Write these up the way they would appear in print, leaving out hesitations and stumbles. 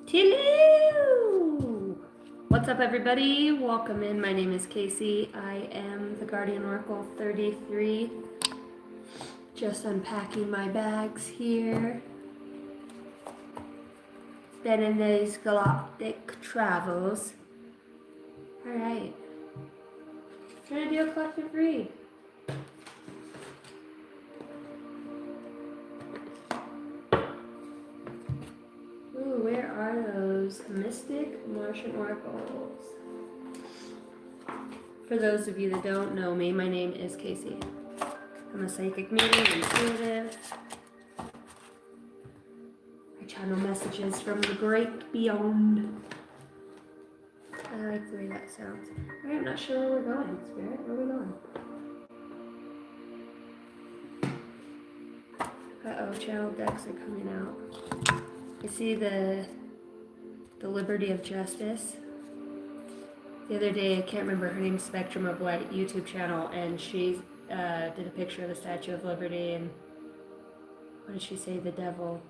Hello! What's up, everybody? Welcome in. My name is Casey. I am the Guardian Oracle 33. Just unpacking my bags here. Been in these galactic travels. Alright. Trying to do a collective read. Ooh, where are those mystic Martian oracles? For those of you that don't know me, my name is Casey. I'm a psychic medium, intuitive. I channel messages from the great beyond. I like the way that sounds. Alright, I'm not sure where we're going, Spirit. Where are we going? Uh-oh, channel decks are coming out. I see the Liberty of Justice. The other day, I can't remember her name, Spectrum of Light YouTube channel, and she did a picture of the Statue of Liberty, and what did she say? The devil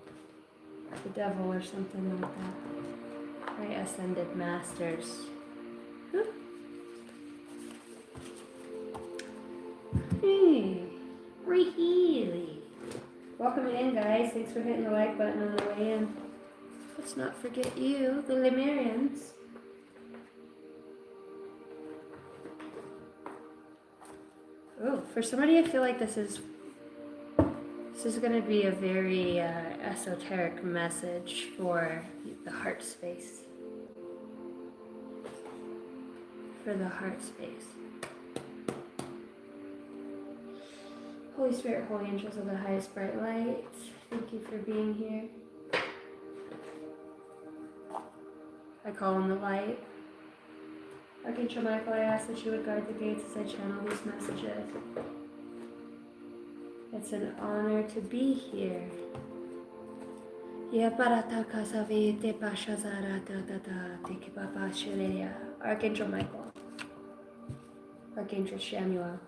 or something like that. Right, Ascended Masters. Hey, really? Welcome in, guys. Thanks for hitting the like button on the way in. Let's not forget you, the Lemurians. Oh, for somebody, I feel like this is going to be a very esoteric message for the heart space. For the heart space. Holy Spirit, Holy Angels of the highest bright light, thank you for being here. I call on the light. Archangel Michael, I ask that you would guard the gates as I channel these messages. It's an honor to be here. Archangel Michael, Archangel Shamuel,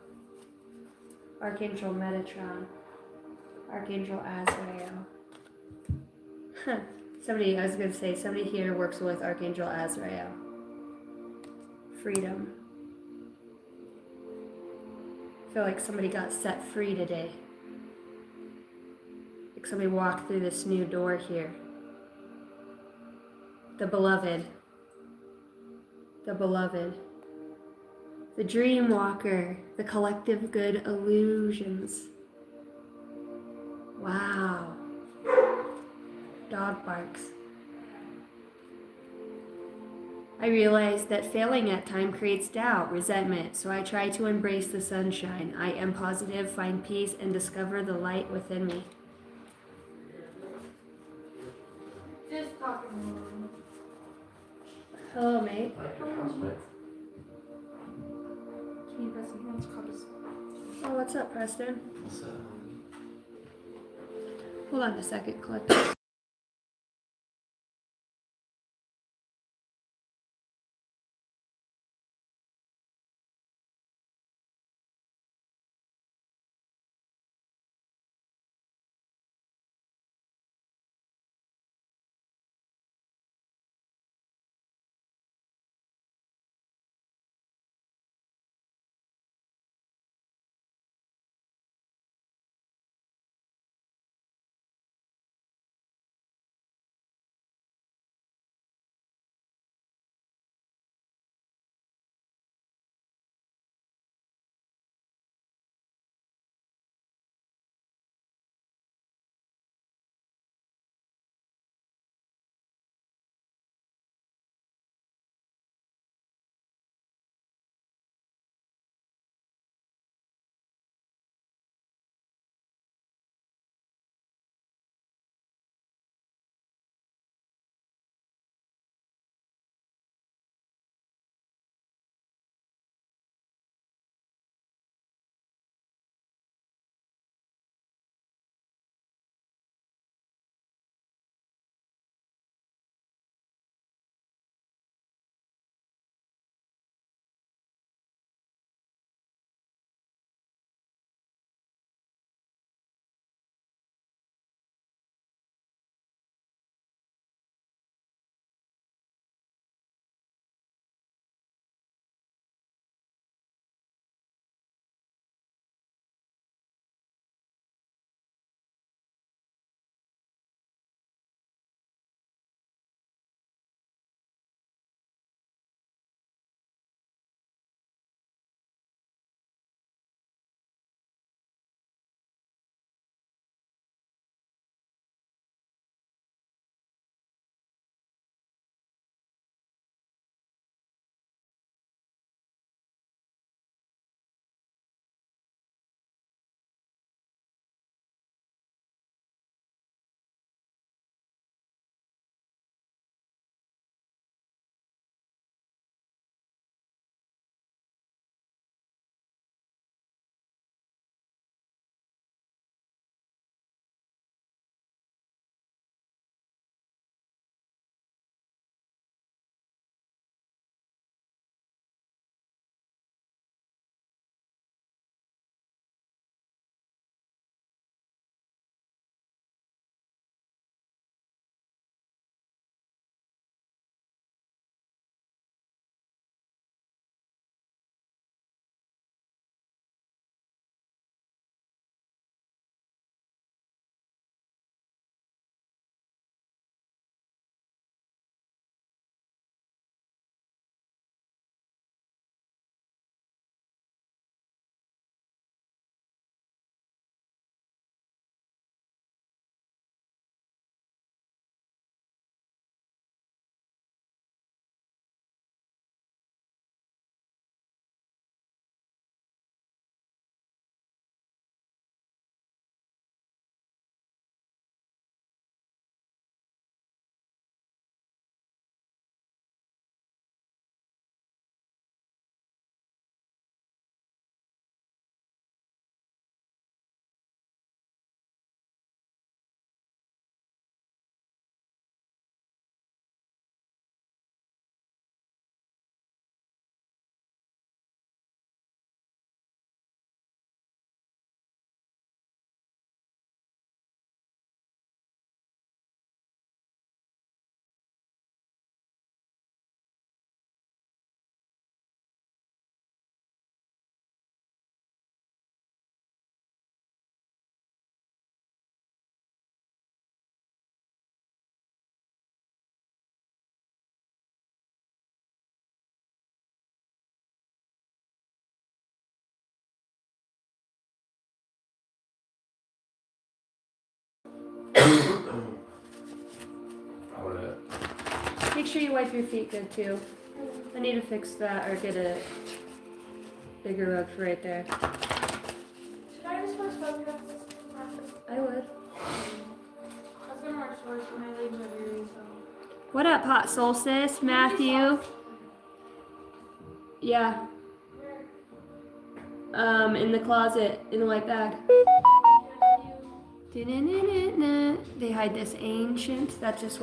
Archangel Metatron, Archangel Azrael. Somebody here works with Archangel Azrael. Freedom. I feel like somebody got set free today. Like somebody walked through this new door here. The beloved. The beloved. The dream walker. The collective good illusions. Wow. Dog barks. I realize that failing at time creates doubt, resentment, so I try to embrace the sunshine. I am positive, find peace, and discover the light within me. Just talking. Hello, mate. Can you press the hands close? Oh, what's up, Preston? What's up? Hold on a second, Collective. Make sure you wipe your feet good too. I need to fix that or get a bigger rug for right there. Should I just wear sweatpants? I would. I was gonna wear shorts when I leave Missouri, so. What up, Hot Solstice? Matthew? Yeah. In the closet, in the white bag. They hide this ancient. That's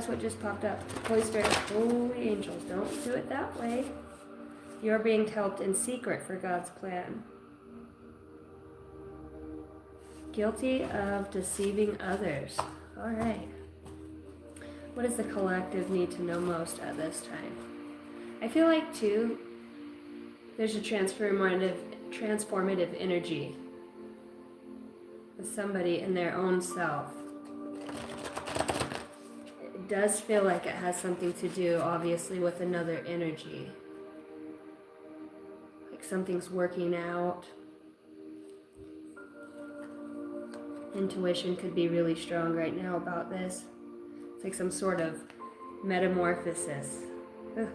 what just popped up. Holy Spirit, holy angels, don't do it that way. You're being helped in secret for God's plan. Guilty of deceiving others. All right. What does the collective need to know most at this time? I feel like, too, there's a transformative energy with somebody in their own self. It does feel like it has something to do, obviously, with another energy. Like something's working out. Intuition could be really strong right now about this. It's like some sort of metamorphosis. Ugh.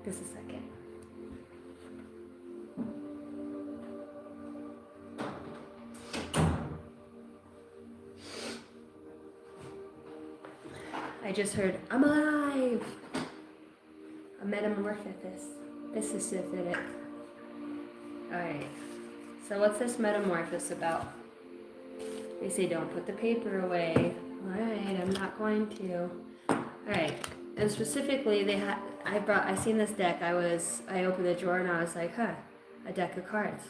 Just a second. I just heard, I'm alive! A metamorphosis. This is syphilitic. Alright. So what's this metamorphosis about? They say don't put the paper away. Alright, I'm not going to. Alright. And specifically I seen this deck. I opened the drawer and I was like, huh, a deck of cards.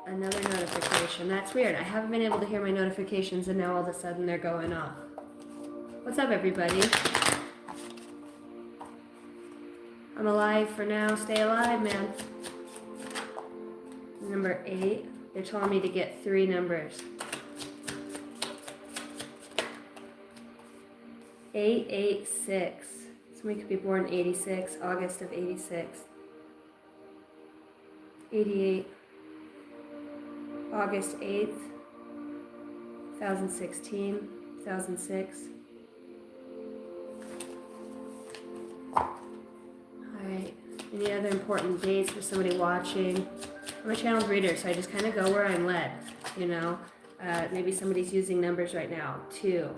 Another notification. That's weird. I haven't been able to hear my notifications and now all of a sudden they're going off. What's up, everybody? I'm alive for now. Stay alive, man. Number 8. They're telling me to get 3 numbers. 886. Somebody could be born 86, August of 86. 88, August 8th, 2016, 2006. Alright, any other important dates for somebody watching? I'm a channeled reader, so I just kind of go where I'm led, you know? Maybe somebody's using numbers right now. 2.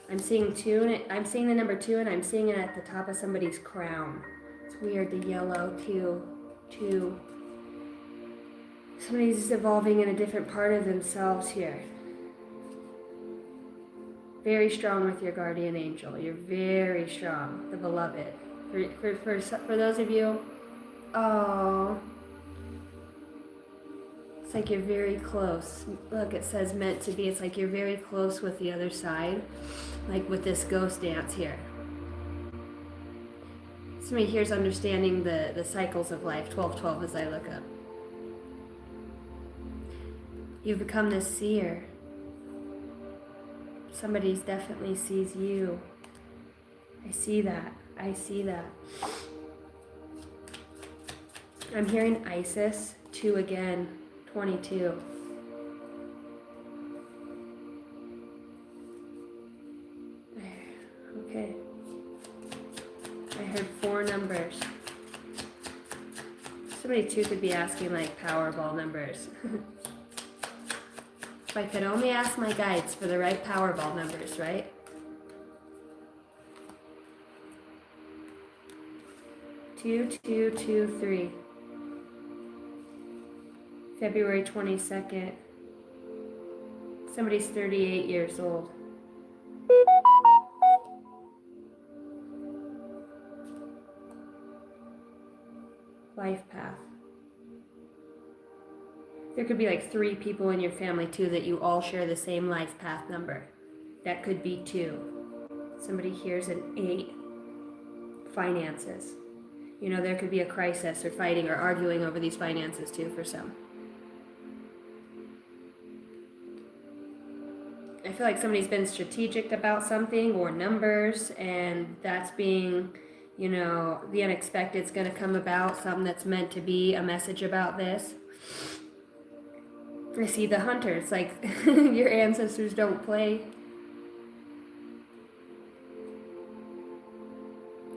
I'm seeing 2, and I'm seeing the number 2, and I'm seeing it at the top of somebody's crown. It's weird, the yellow, 2. Somebody's evolving in a different part of themselves here. Very strong with your guardian angel. You're very strong, the beloved. For those of you, oh, it's like you're very close. Look, it says meant to be. It's like you're very close with the other side, like with this ghost dance here. Somebody here's understanding the cycles of life, 12-12 as I look up. You've become this seer. Somebody definitely sees you. I see that. I see that. I'm hearing Isis, 2 again, 22. Okay. I heard 4 numbers. Somebody too could be asking like Powerball numbers. If I could only ask my guides for the right Powerball numbers, right? 2223. February 22nd. Somebody's 38 years old. Life path. There could be like 3 people in your family too that you all share the same life path number. That could be 2. Somebody here's an 8. Finances. You know, there could be a crisis or fighting or arguing over these finances too for some. I feel like somebody's been strategic about something or numbers, and that's being, you know, the unexpected's going to come about, something that's meant to be a message about this. I see the hunter. It's like your ancestors don't play.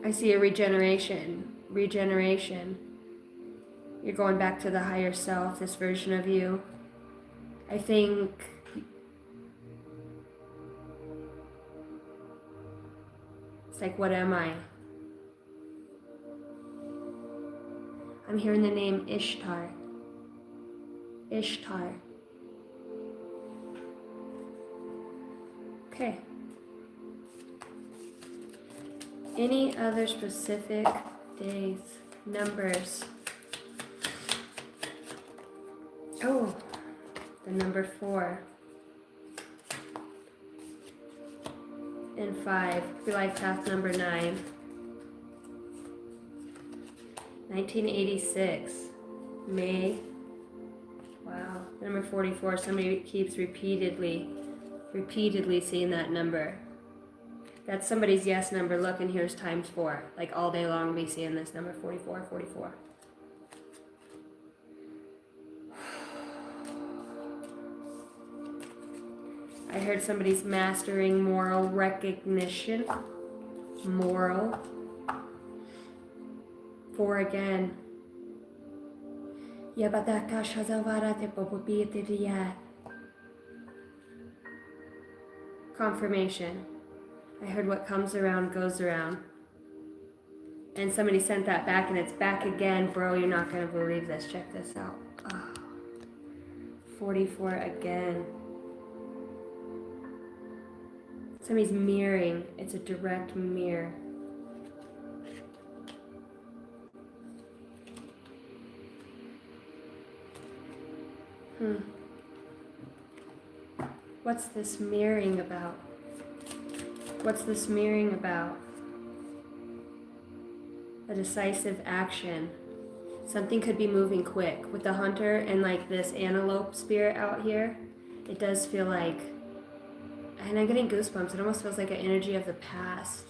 I see a regeneration. Regeneration. You're going back to the higher self, this version of you. I think it's like, what am I? I'm hearing the name Ishtar. Ishtar. Okay. Any other specific days, numbers? Oh, the number 4 and 5. Life path number 9. 1986. May. Wow. Number 44. Somebody keeps repeatedly seeing that number. That's somebody's yes number. Look, and here's times 4. Like all day long, be seeing this number 44, 44. I heard somebody's mastering moral recognition. Moral. 4 again. Confirmation. I heard what comes around goes around. And somebody sent that back, and it's back again. Bro, you're not going to believe this. Check this out. Oh. 44 again. Somebody's mirroring. It's a direct mirror. What's this mirroring about? What's this mirroring about? A decisive action. Something could be moving quick. With the hunter and like this antelope spirit out here, it does feel like, and I'm getting goosebumps, it almost feels like an energy of the past.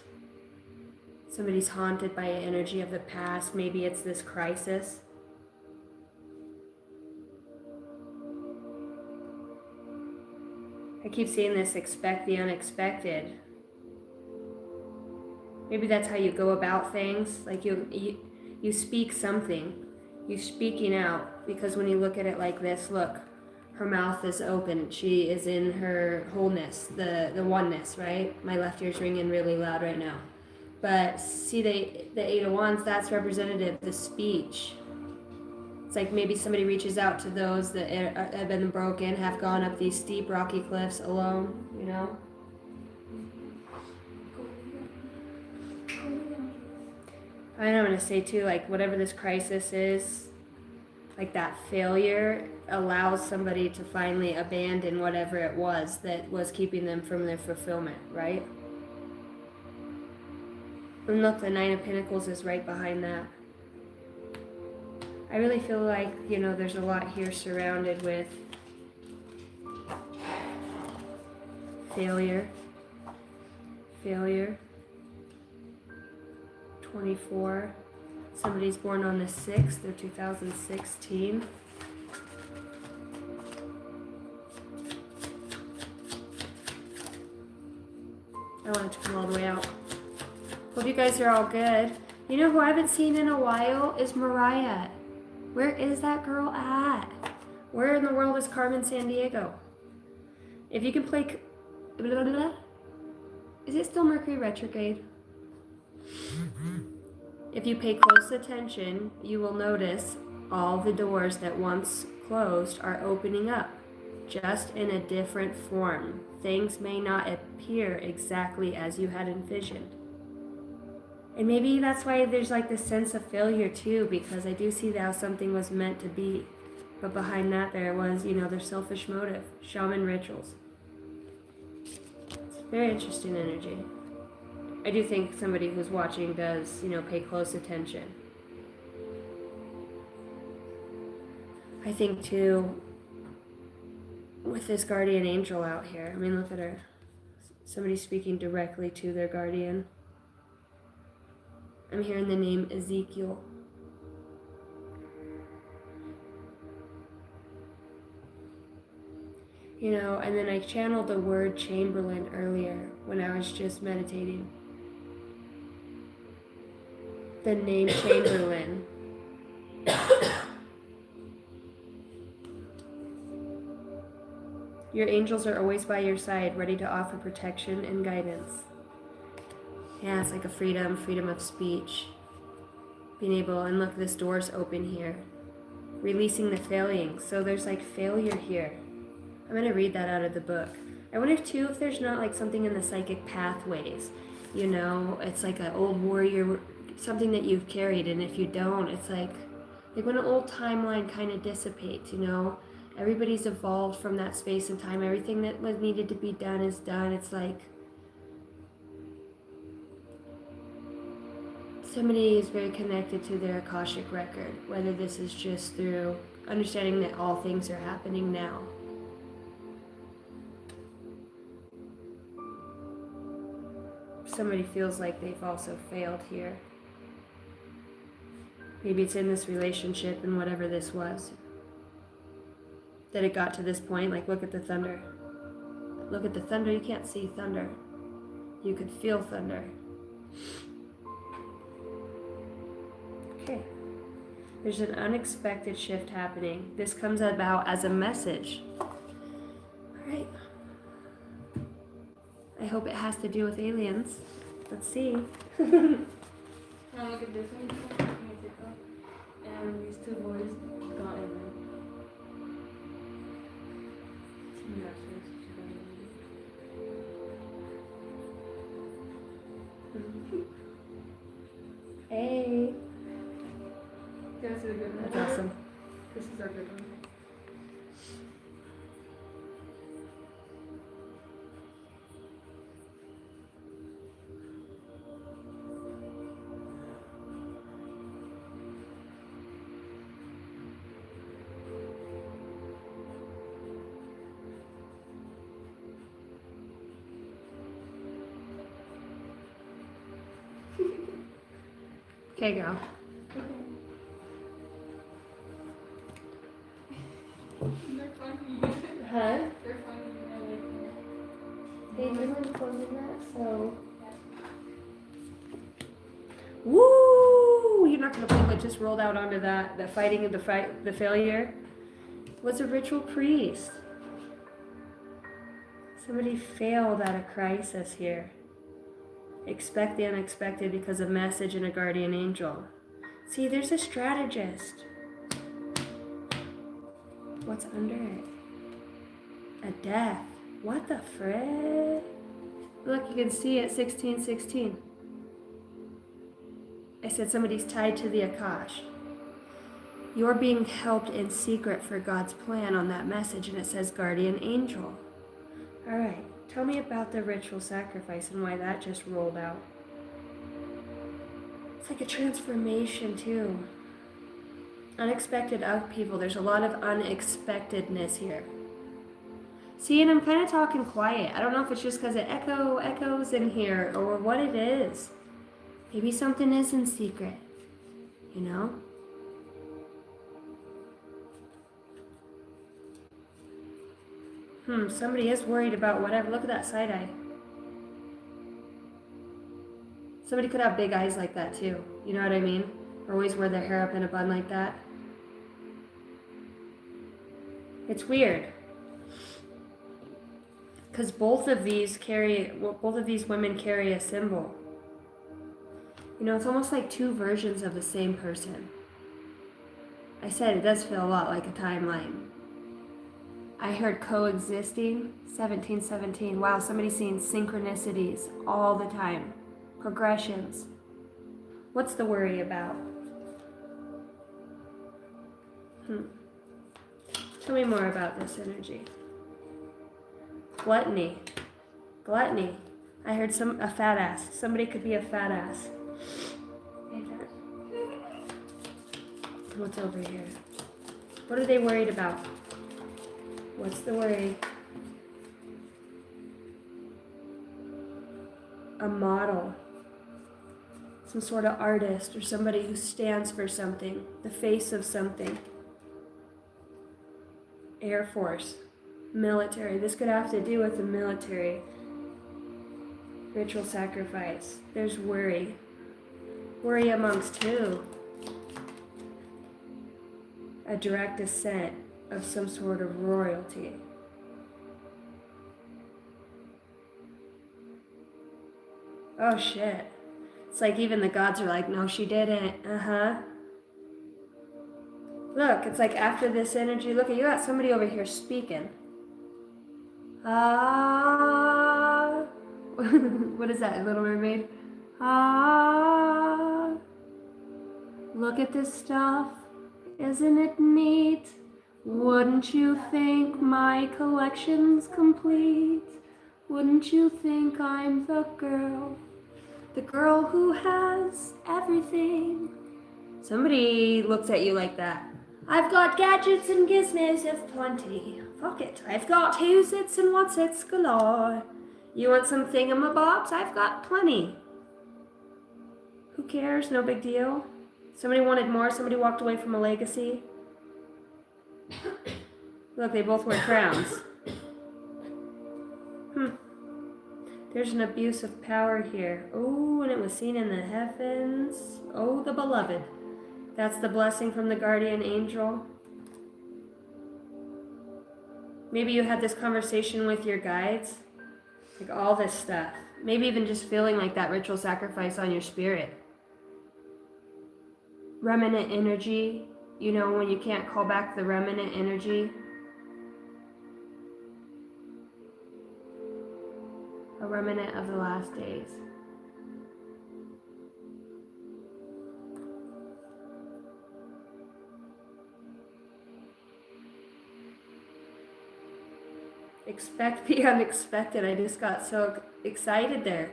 Somebody's haunted by an energy of the past. Maybe it's this crisis. I keep seeing this, expect the unexpected. Maybe that's how you go about things. Like you speak something. You're speaking out, because when you look at it like this, look, her mouth is open. She is in her wholeness, the oneness, right? My left ear's ringing really loud right now. But see the 8 of Wands, that's representative, the speech. It's like maybe somebody reaches out to those that have been broken, have gone up these steep rocky cliffs alone, you know? And I'm going to say too, like whatever this crisis is, like that failure allows somebody to finally abandon whatever it was that was keeping them from their fulfillment, right? And look, the 9 of Pentacles is right behind that. I really feel like, you know, there's a lot here surrounded with failure. 24. Somebody's born on the 6th of 2016. I want it to come all the way out. Hope you guys are all good. You know who I haven't seen in a while is Mariah. Where is that girl at? Where in the world is Carmen Sandiego? If you can play... Is it still Mercury retrograde? If you pay close attention, you will notice all the doors that once closed are opening up, just in a different form. Things may not appear exactly as you had envisioned. And maybe that's why there's like this sense of failure too, because I do see how something was meant to be. But behind that there was, you know, their selfish motive, shaman rituals. It's very interesting energy. I do think somebody who's watching does, you know, pay close attention. I think too, with this guardian angel out here, I mean, look at her. Somebody speaking directly to their guardian. I'm hearing the name Ezekiel. You know, and then I channeled the word Chamberlain earlier when I was just meditating. The name Chamberlain. Your angels are always by your side, ready to offer protection and guidance. Yeah, it's like a freedom of speech. Being able, and look, this door's open here. Releasing the failing. So there's like failure here. I'm going to read that out of the book. I wonder too if there's not like something in the psychic pathways. You know, it's like an old warrior, something that you've carried, and if you don't, it's like when an old timeline kind of dissipates, you know. Everybody's evolved from that space and time. Everything that was needed to be done is done. It's like somebody is very connected to their Akashic record, whether this is just through understanding that all things are happening now. Somebody feels like they've also failed here. Maybe it's in this relationship and whatever this was, that it got to this point. Like, look at the thunder. Look at the thunder. You can't see thunder. You could feel thunder. Okay. There's an unexpected shift happening. This comes about as a message. All right. I hope it has to do with aliens. Let's see. Now look at this one. And these two boys got it. Hey. This is a good one. That's awesome. This is our good one. Okay, girl. They're funny. Huh? They're funny. I like them. They doing closing that, so. Woo! You're not gonna believe what just rolled out onto that. The fighting of the failure was a ritual priest. Somebody failed at a crisis here. Expect the unexpected because of message and a guardian angel. See, there's a strategist. What's under it? A death. What the frick? Look, you can see it, 1616. I said somebody's tied to the Akash. You're being helped in secret for God's plan on that message, and it says guardian angel. All right. Tell me about the ritual sacrifice and why that just rolled out. It's like a transformation too. Unexpected upheaval. There's a lot of unexpectedness here. See, and I'm kind of talking quiet. I don't know if it's just because it echoes in here or what it is. Maybe something is in secret, you know? Somebody is worried about whatever. Look at that side eye. Somebody could have big eyes like that too. You know what I mean? Or always wear their hair up in a bun like that. It's weird. Because both of these women carry a symbol. You know, it's almost like two versions of the same person. I said it does feel a lot like a timeline. I heard coexisting, 1717. Wow, somebody's seeing synchronicities all the time. Progressions. What's the worry about? Tell me more about this energy. Gluttony. Gluttony. I heard a fat ass. Somebody could be a fat ass. What's over here? What are they worried about? What's the worry? A model. Some sort of artist or somebody who stands for something. The face of something. Air Force. Military. This could have to do with the military. Ritual sacrifice. There's worry. Worry amongst who? A direct descent of some sort of royalty. Oh shit. It's like even the gods are like, no, she didn't. Uh-huh. Look, it's like after this energy, look, you got somebody over here speaking. Ah. What is that, Little Mermaid? Ah. Look at this stuff. Isn't it neat? Wouldn't you think my collection's complete? Wouldn't you think I'm the girl who has everything? Somebody looks at you like that. I've got gadgets and gizmos of plenty. Fuck it. I've got who's its and what's its galore. You want some thingamabobs? I've got plenty. Who cares? No big deal. Somebody wanted more. Somebody walked away from a legacy. Look, they both wear crowns. There's an abuse of power here. Oh, and it was seen in the heavens. Oh, the beloved. That's the blessing from the guardian angel. Maybe you had this conversation with your guides. Like all this stuff. Maybe even just feeling like that ritual sacrifice on your spirit. Remnant energy. You know, when you can't call back the remnant energy. A remnant of the last days. Expect the unexpected. I just got so excited there.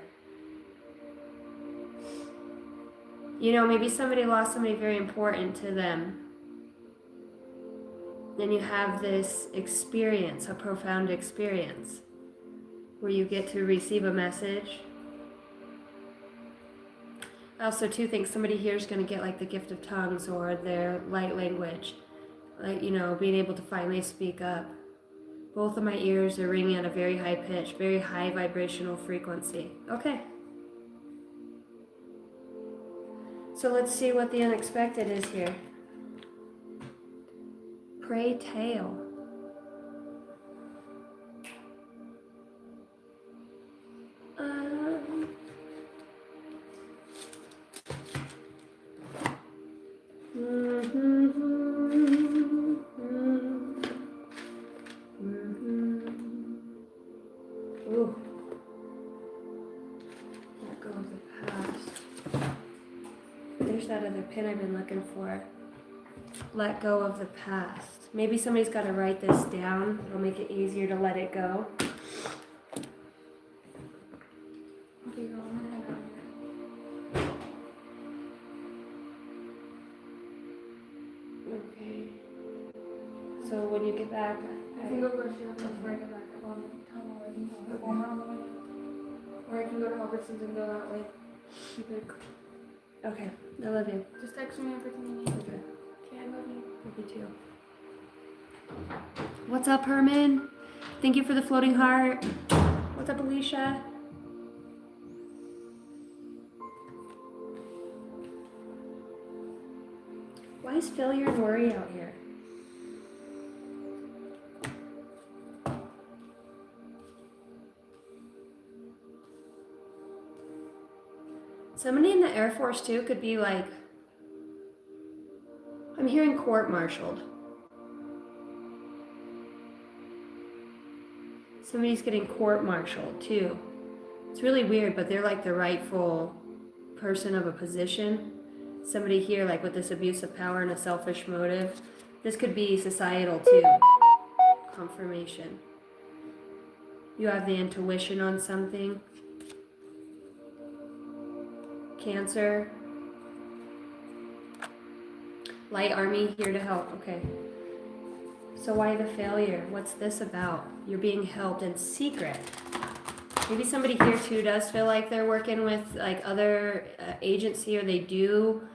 You know, maybe somebody lost somebody very important to them. Then you have this experience, a profound experience, where you get to receive a message. I also too think somebody here is going to get like the gift of tongues or their light language, like, you know, being able to finally speak up. Both of my ears are ringing at a very high pitch, very high vibrational frequency. Okay. So let's see what the unexpected is here. Pray tale. Ooh. Let go of the past. There's that other pin I've been looking for. Let go of the past. Maybe somebody's got to write this down. It'll make it easier to let it go. Okay, girl, I'm gonna head out here. Okay. So when you get back, I can go grocery shopping before I get back. I'll tell them where I can go. Walmart on the way. Or I can go to Albertsons and go that way. You could okay. I love you. just text me everything you need. Okay. Okay, I love you. Love you too. What's up, Herman? Thank you for the floating heart. What's up, Alicia? Why is failure and worry out here? Somebody in the Air Force too could be like, I'm hearing court-martialed. Somebody's getting court-martialed too. It's really weird, but they're like the rightful person of a position. Somebody here like with this abuse of power and a selfish motive. This could be societal too. Confirmation. You have the intuition on something. Cancer. Light army here to help. Okay. So why the failure? What's this about? You're being helped in secret. Maybe somebody here too does feel like they're working with like other agency, or they do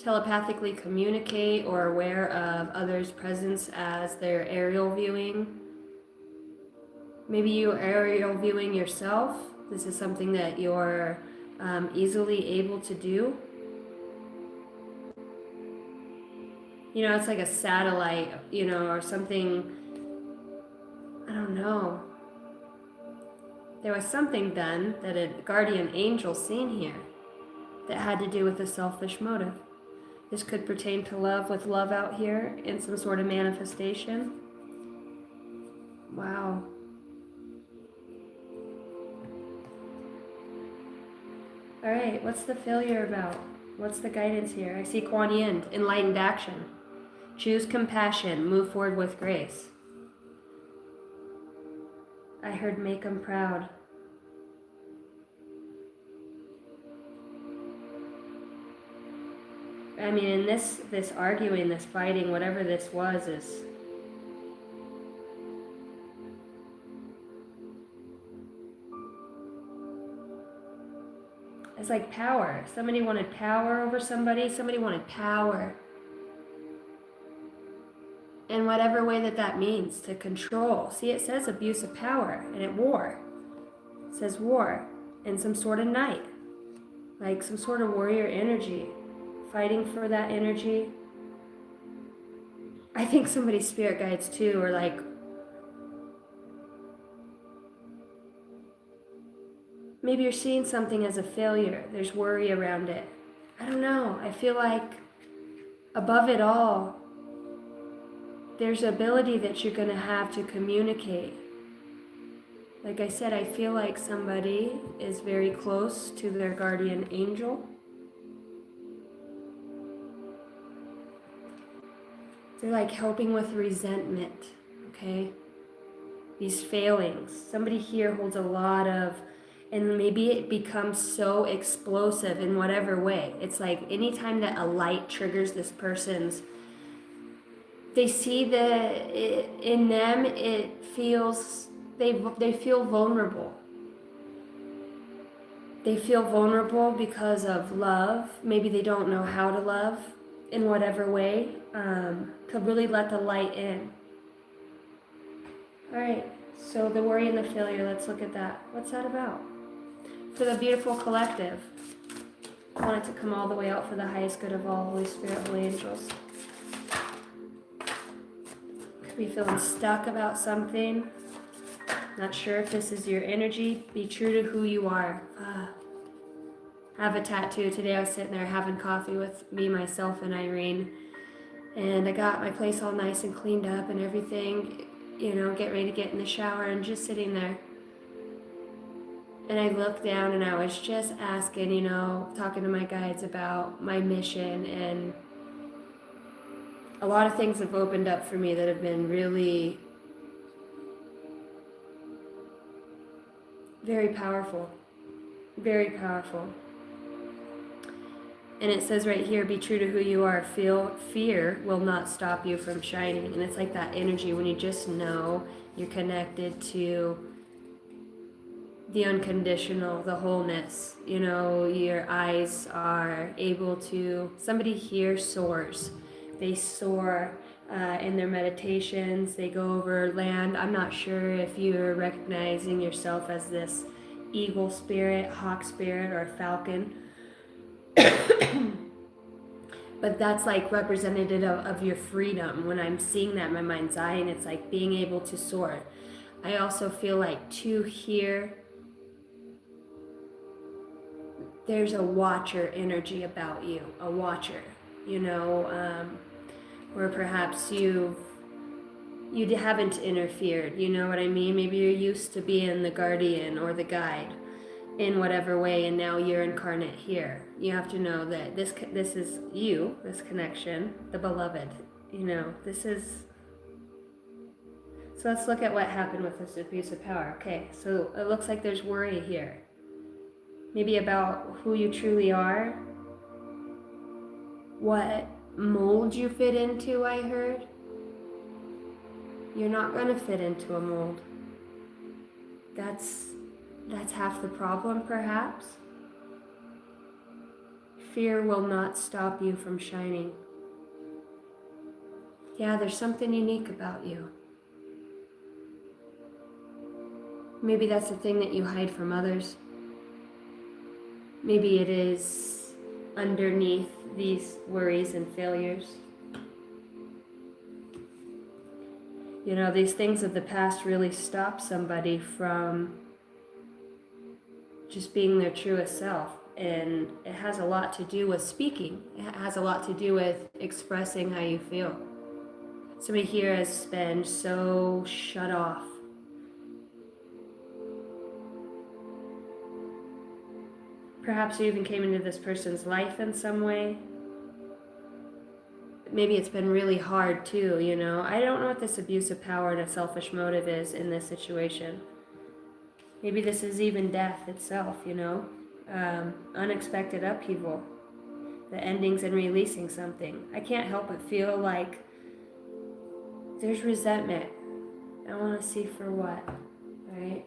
telepathically communicate or aware of others' presence as they're aerial viewing. Maybe you're aerial viewing yourself. This is something that you're easily able to do. You know, it's like a satellite, you know, or something. I don't know. There was something done that a guardian angel seen here that had to do with a selfish motive. This could pertain to love, with love out here in some sort of manifestation. Wow. All right, what's the failure about? What's the guidance here? I see Kuan Yin, enlightened action. Choose compassion, move forward with grace. I heard make them proud. I mean, in this arguing, this fighting, whatever this was, is it's like power. Somebody wanted power over somebody. Somebody wanted power. In whatever way that means, to control. See, it says abuse of power, and it war. It says war, and some sort of knight, like some sort of warrior energy, fighting for that energy. I think somebody's spirit guides too are like, maybe you're seeing something as a failure. There's worry around it. I don't know. I feel like above it all, there's ability that you're going to have to communicate. Like I said, I feel like somebody is very close to their guardian angel. They're like helping with resentment, okay? These failings. Somebody here holds a lot of, and maybe it becomes so explosive in whatever way. It's like anytime that a light triggers this person's, they see in them, it feels, they feel vulnerable. They feel vulnerable because of love. Maybe they don't know how to love in whatever way, to really let the light in. All right, so the worry and the failure, let's look at that. What's that about? For the beautiful collective, I want it to come all the way out for the highest good of all, Holy Spirit, holy angels. Could be feeling stuck about something. Not sure if this is your energy. Be true to who you are. Have a tattoo. Today I was sitting there having coffee with me, myself, and Irene. And I got my place all nice and cleaned up and everything. You know, get ready to get in the shower and just sitting there. And I looked down and I was just asking, you know, talking to my guides about my mission. And a lot of things have opened up for me that have been really very powerful. Very powerful. And it says right here, be true to who you are. Fear will not stop you from shining. And it's like that energy when you just know you're connected to the unconditional, the wholeness. You know, your eyes are able to, somebody here soars. They soar in their meditations. They go over land. I'm not sure if you're recognizing yourself as this eagle spirit, hawk spirit, or falcon. But that's like representative of your freedom. When I'm seeing that in my mind's eye, and it's like being able to soar. I also feel like too here, there's a watcher energy about you, a watcher, you know, where perhaps you haven't interfered, you know what I mean? Maybe you're used to being the guardian or the guide in whatever way, and now you're incarnate here. You have to know that this is you, this connection, the beloved, you know, this is. So let's look at what happened with this abuse of power. Okay, so it looks like there's worry here. Maybe about who you truly are, what mold you fit into, I heard. You're not going to fit into a mold. That's half the problem, perhaps. Fear will not stop you from shining. Yeah, there's something unique about you. Maybe that's the thing that you hide from others. Maybe it is underneath these worries and failures. You know, these things of the past really stop somebody from just being their truest self. And it has a lot to do with speaking. It has a lot to do with expressing how you feel. Somebody here has been so shut off. Perhaps you even came into this person's life in some way. Maybe it's been really hard too, you know. I don't know what this abuse of power and a selfish motive is in this situation. Maybe this is even death itself, you know. Unexpected upheaval. The endings and releasing something. I can't help but feel like there's resentment. I want to see for what, right?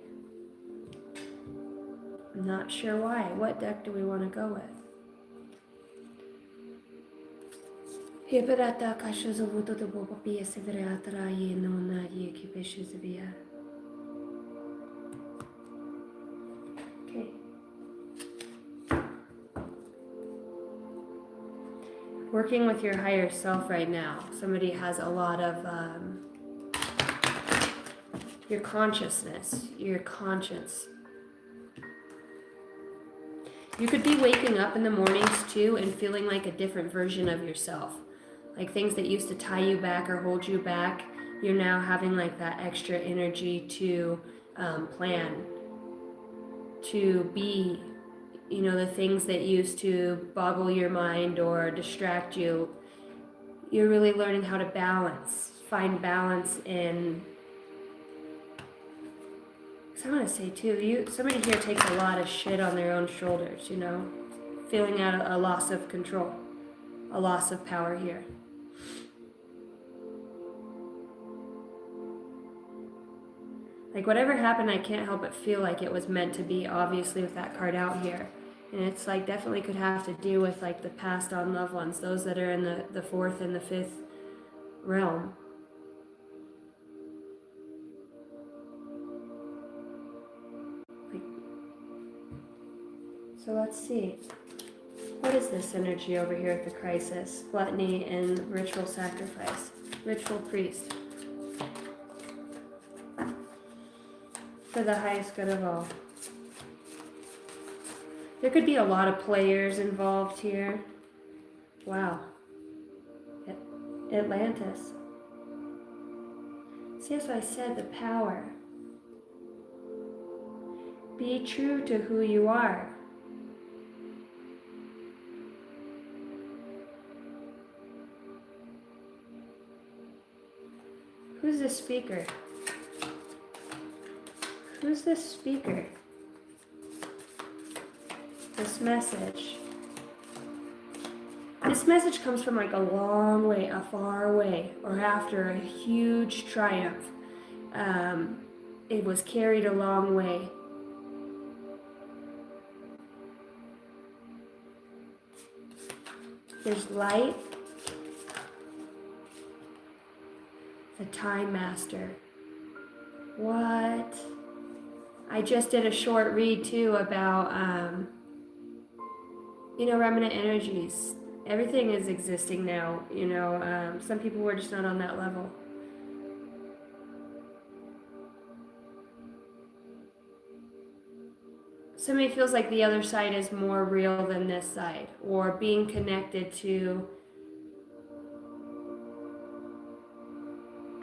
I'm not sure why. What deck do we want to go with? Okay. Working with your higher self right now. Somebody has a lot of your consciousness, your conscience. You could be waking up in the mornings too and feeling like a different version of yourself. Like things that used to tie you back or hold you back, you're now having like that extra energy to plan, to be, you know, the things that used to boggle your mind or distract you. You're really learning how to balance, find balance in. So I want to say too, somebody here takes a lot of shit on their own shoulders, you know, feeling out a loss of control, a loss of power here. Like whatever happened, I can't help but feel like it was meant to be, obviously with that card out here. And it's like definitely could have to do with like the passed on loved ones, those that are in the fourth and the fifth realm. So let's see. What is this energy over here at the crisis? Gluttony and ritual sacrifice. Ritual priest. For the highest good of all. There could be a lot of players involved here. Wow. Atlantis. See, as I said, the power. Be true to who you are. Who's the speaker? Who's the speaker? This message. This message comes from like a long way, a far way, or after a huge triumph. It was carried a long way. There's light. The Time Master. What? I just did a short read too about, you know, remnant energies. Everything is existing now, you know. Some people were just not on that level. Somebody feels like the other side is more real than this side, or being connected to.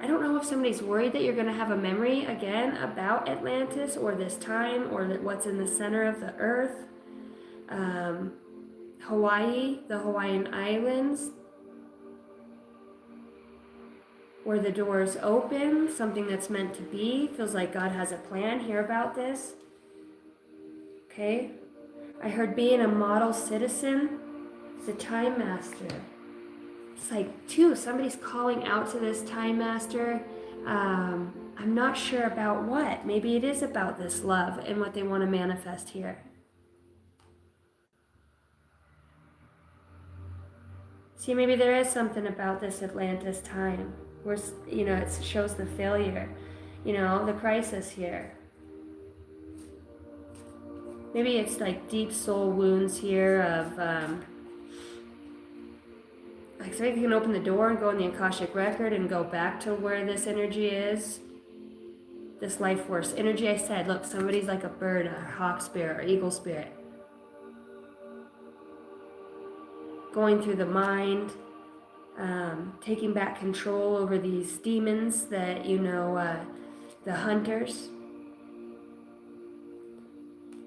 I don't know if somebody's worried that you're going to have a memory again about Atlantis or this time or that what's in the center of the earth. Hawaii, the Hawaiian Islands, where the doors open, something that's meant to be. Feels like God has a plan. Hear about this. Okay. I heard being a model citizen, the Time Master. It's like, too, somebody's calling out to this Time Master. I'm not sure about what. Maybe it is about this love and what they want to manifest here. See, maybe there is something about this Atlantis time where, it shows the failure, the crisis here. Maybe it's like deep soul wounds here of, like somebody can open the door and go in the Akashic record and go back to where this energy is. This life force energy. I said, look, somebody's like a bird, a hawk spirit, or eagle spirit. Going through the mind, taking back control over these demons that, the hunters.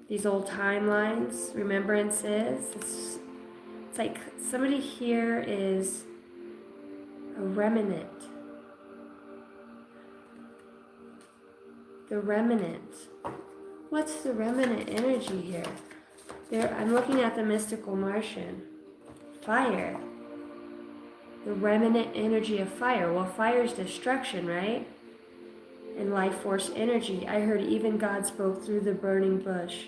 These old timelines, remembrances. It's like somebody here is a remnant. The remnant. What's the remnant energy here? I'm looking at the mystical Martian. Fire. The remnant energy of fire. Well, fire is destruction, right? And life force energy. I heard even God spoke through the burning bush.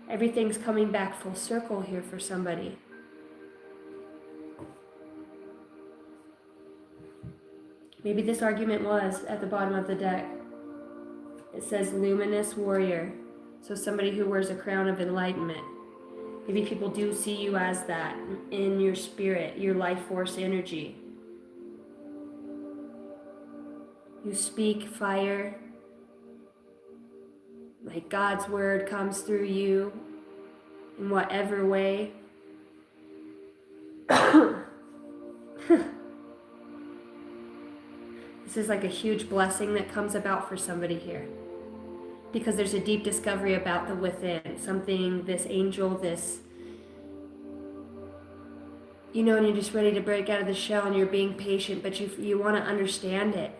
Everything's coming back full circle here for somebody. Maybe this argument was at the bottom of the deck. It says luminous warrior. So somebody who wears a crown of enlightenment. Maybe people do see you as that in your spirit, your life force energy. You speak fire. Like God's word comes through you in whatever way. This is like a huge blessing that comes about for somebody here. Because there's a deep discovery about the within. Something, this angel, this, and you're just ready to break out of the shell and you're being patient, but you want to understand it.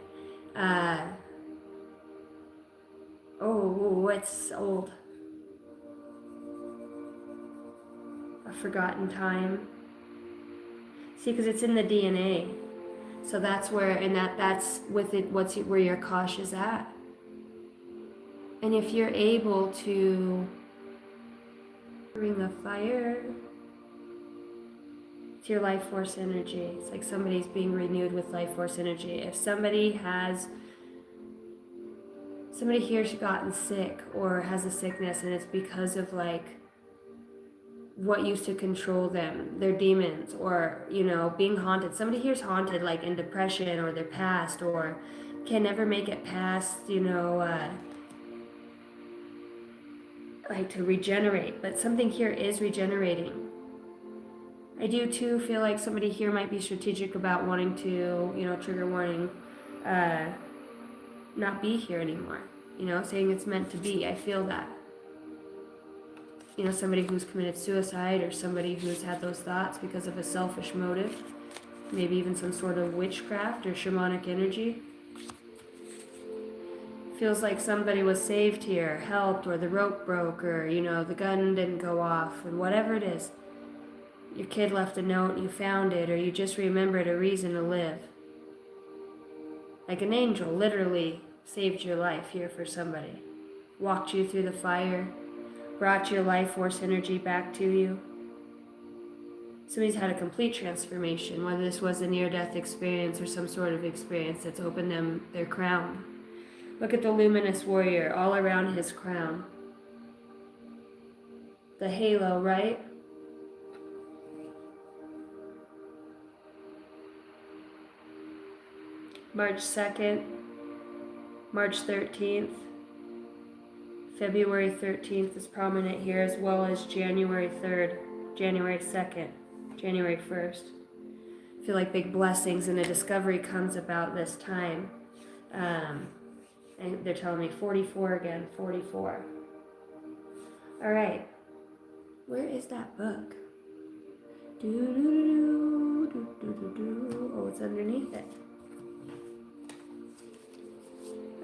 It's old. A forgotten time. See, because it's in the DNA. So that's where, and that's with it, where your Akash is at. And if you're able to bring the fire to your life force energy, it's like somebody's being renewed with life force energy. If somebody here's gotten sick or has a sickness and it's because of like what used to control them, their demons, or being haunted. Somebody here's haunted like in depression or their past, or can never make it past like to regenerate, but something here is regenerating. I do too feel like somebody here might be strategic about wanting to, trigger warning, not be here anymore, saying it's meant to be. I feel that. Somebody who's committed suicide or somebody who's had those thoughts because of a selfish motive, maybe even some sort of witchcraft or shamanic energy. Feels like somebody was saved here, helped, or the rope broke, or, the gun didn't go off, and whatever it is. Your kid left a note, you found it, or you just remembered a reason to live. Like an angel literally saved your life here for somebody. Walked you through the fire, brought your life force energy back to you. Somebody's had a complete transformation, whether this was a near-death experience or some sort of experience that's opened them their crown. Look at the luminous warrior all around his crown. The halo, right? March 2nd, March 13th, February 13th is prominent here, as well as January 3rd, January 2nd, January 1st. I feel like big blessings and a discovery comes about this time. And they're telling me 44 again, 44. All right. Where is that book? Oh, it's underneath it.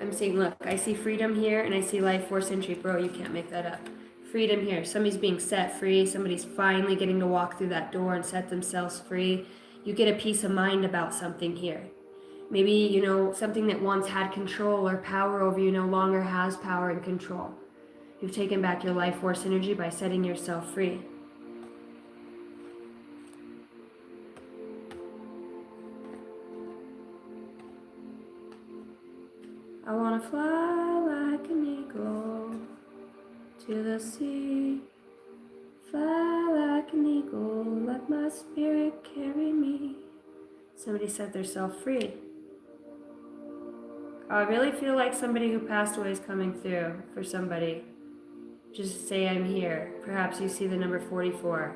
I'm seeing, look, I see freedom here and I see life force entry. Bro, you can't make that up. Freedom here. Somebody's being set free. Somebody's finally getting to walk through that door and set themselves free. You get a peace of mind about something here. Maybe, something that once had control or power over you no longer has power and control. You've taken back your life force energy by setting yourself free. I want to fly like an eagle to the sea. Fly like an eagle, let my spirit carry me. Somebody set themselves free. I really feel like somebody who passed away is coming through for somebody. Just say I'm here. Perhaps you see the number 44.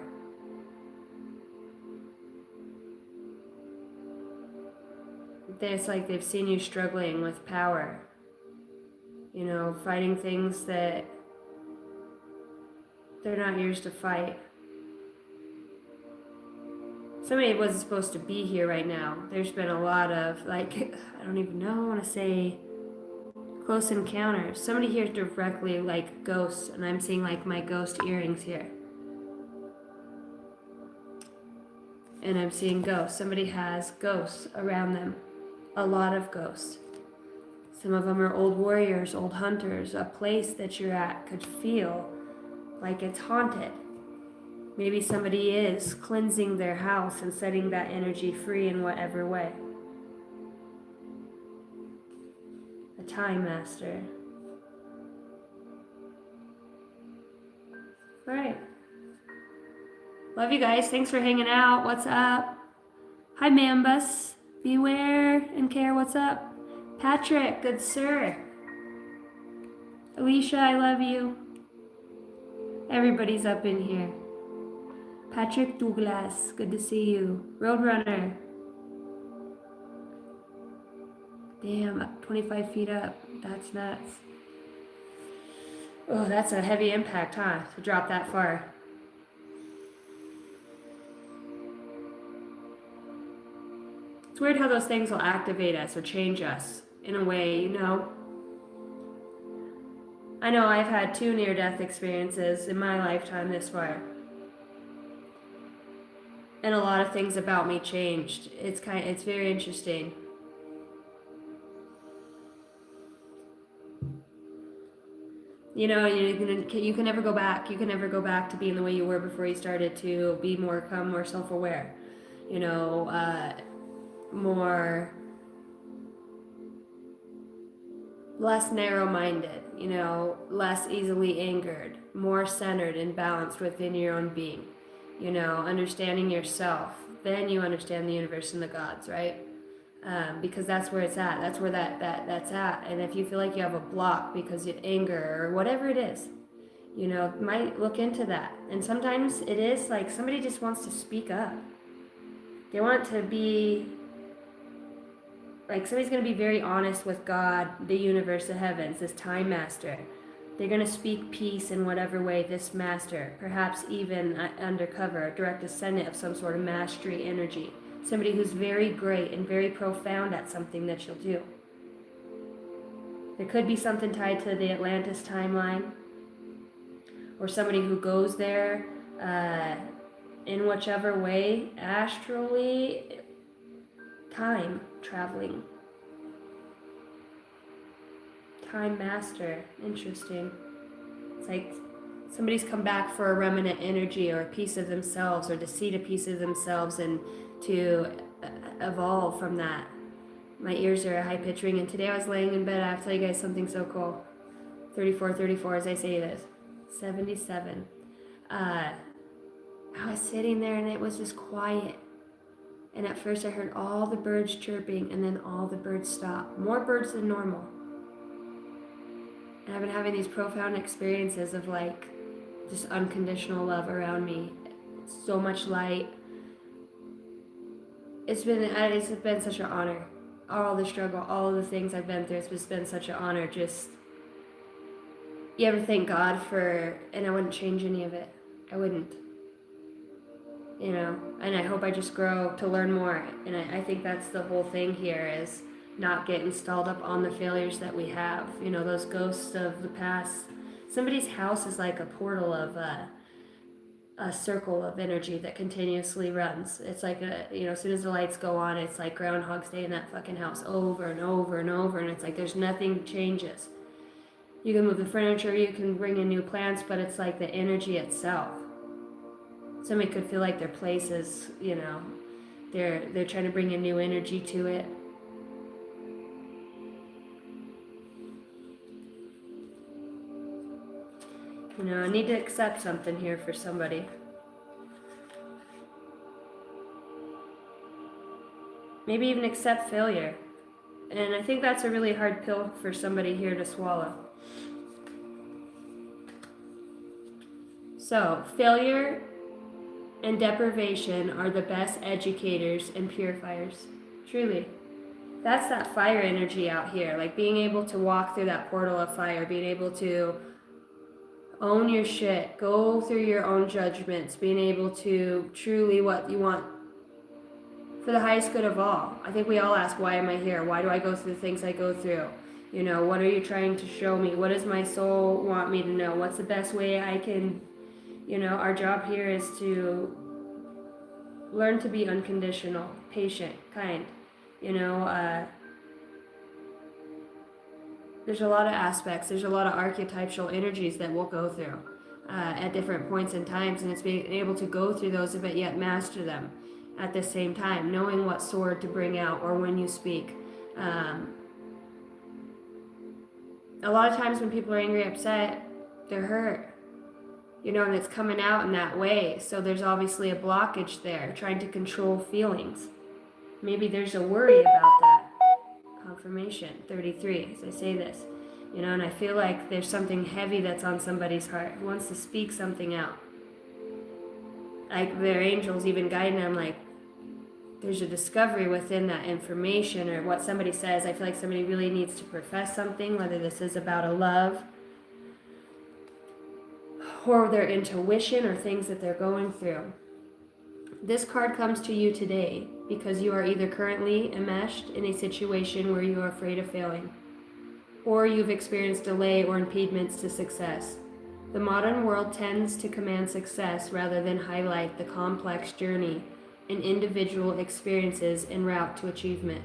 It's like they've seen you struggling with power. You know, fighting things that they're not yours to fight. Somebody wasn't supposed to be here right now. There's been a lot of, like, I don't even know, I want to say close encounters. Somebody here directly, like, ghosts, and I'm seeing, like, my ghost earrings here. And I'm seeing ghosts. Somebody has ghosts around them. A lot of ghosts. Some of them are old warriors, old hunters. A place that you're at could feel like it's haunted. Maybe somebody is cleansing their house and setting that energy free in whatever way. A time master. All right. Love you guys. Thanks for hanging out. What's up? Hi, Mambus. Beware and care. What's up? Patrick, good sir. Alicia, I love you. Everybody's up in here. Patrick Douglas, good to see you. Roadrunner. Damn, 25 feet up. That's nuts. Oh, that's a heavy impact, huh? To drop that far. It's weird how those things will activate us or change us in a way, you know? I know I've had 2 near-death experiences in my lifetime this far. And a lot of things about me changed. It's very interesting. You know, you can never go back. You can never go back to being the way you were before you started to become more self-aware. You know, less narrow-minded, you know, less easily angered, more centered and balanced within your own being, you know, understanding yourself. Then you understand the universe and the gods, right? Because that's where it's at. That's where that's at. And if you feel like you have a block because of anger or whatever it is, you know, might look into that. And sometimes it is like somebody just wants to speak up. They want to be like somebody's going to be very honest with God, the universe, the heavens, this time master. They're going to speak peace in whatever way this master, perhaps even undercover, a direct descendant of some sort of mastery energy. Somebody who's very great and very profound at something that you'll do. There could be something tied to the Atlantis timeline, or somebody who goes there in whichever way, astrally, time traveling. Time master, interesting. It's like somebody's come back for a remnant energy or a piece of themselves or to seed a piece of themselves and to evolve from that. My ears are a high pitch ring, and today I was laying in bed. I have to tell you guys something so cool. 34 as I say this. 77. I was sitting there and it was just quiet. And at first I heard all the birds chirping and then all the birds stopped. More birds than normal. And I've been having these profound experiences of like just unconditional love around me. So much light. It's been such an honor. All the struggle, all of the things I've been through, it's just been such an honor. Just, you ever thank God for, and I wouldn't change any of it. I wouldn't. You know, and I hope I just grow to learn more. And I think that's the whole thing here is not getting stalled up on the failures that we have. You know, those ghosts of the past. Somebody's house is like a portal of a circle of energy that continuously runs. It's like as soon as the lights go on, it's like Groundhog's Day in that fucking house over and over and over. And it's like there's nothing changes. You can move the furniture, you can bring in new plants, but it's like the energy itself. Somebody could feel like their place is, they're trying to bring in new energy to it. I need to accept something here for somebody. Maybe even accept failure. And I think that's a really hard pill for somebody here to swallow. So, failure and deprivation are the best educators and purifiers. Truly. That's that fire energy out here. Like being able to walk through that portal of fire, being able to own your shit, go through your own judgments, being able to truly what you want for the highest good of all. I think we all ask, why am I here? Why do I go through the things I go through? What are you trying to show me? What does my soul want me to know? What's the best way I can, our job here is to learn to be unconditional, patient, kind. There's a lot of aspects, there's a lot of archetypal energies that we'll go through at different points in times, and it's being able to go through those but yet master them at the same time, knowing what sword to bring out or when you speak. A lot of times when people are angry, upset, they're hurt, and it's coming out in that way. So there's obviously a blockage there, trying to control feelings. Maybe there's a worry about that. Confirmation 33, as I say this, and I feel like there's something heavy that's on somebody's heart who wants to speak something out. Like their angels even guiding them, like there's a discovery within that information or what somebody says. I feel like somebody really needs to profess something, whether this is about a love or their intuition or things that they're going through. This card comes to you today because you are either currently enmeshed in a situation where you are afraid of failing, or you've experienced delay or impediments to success. The modern world tends to command success rather than highlight the complex journey and individual experiences en route to achievement.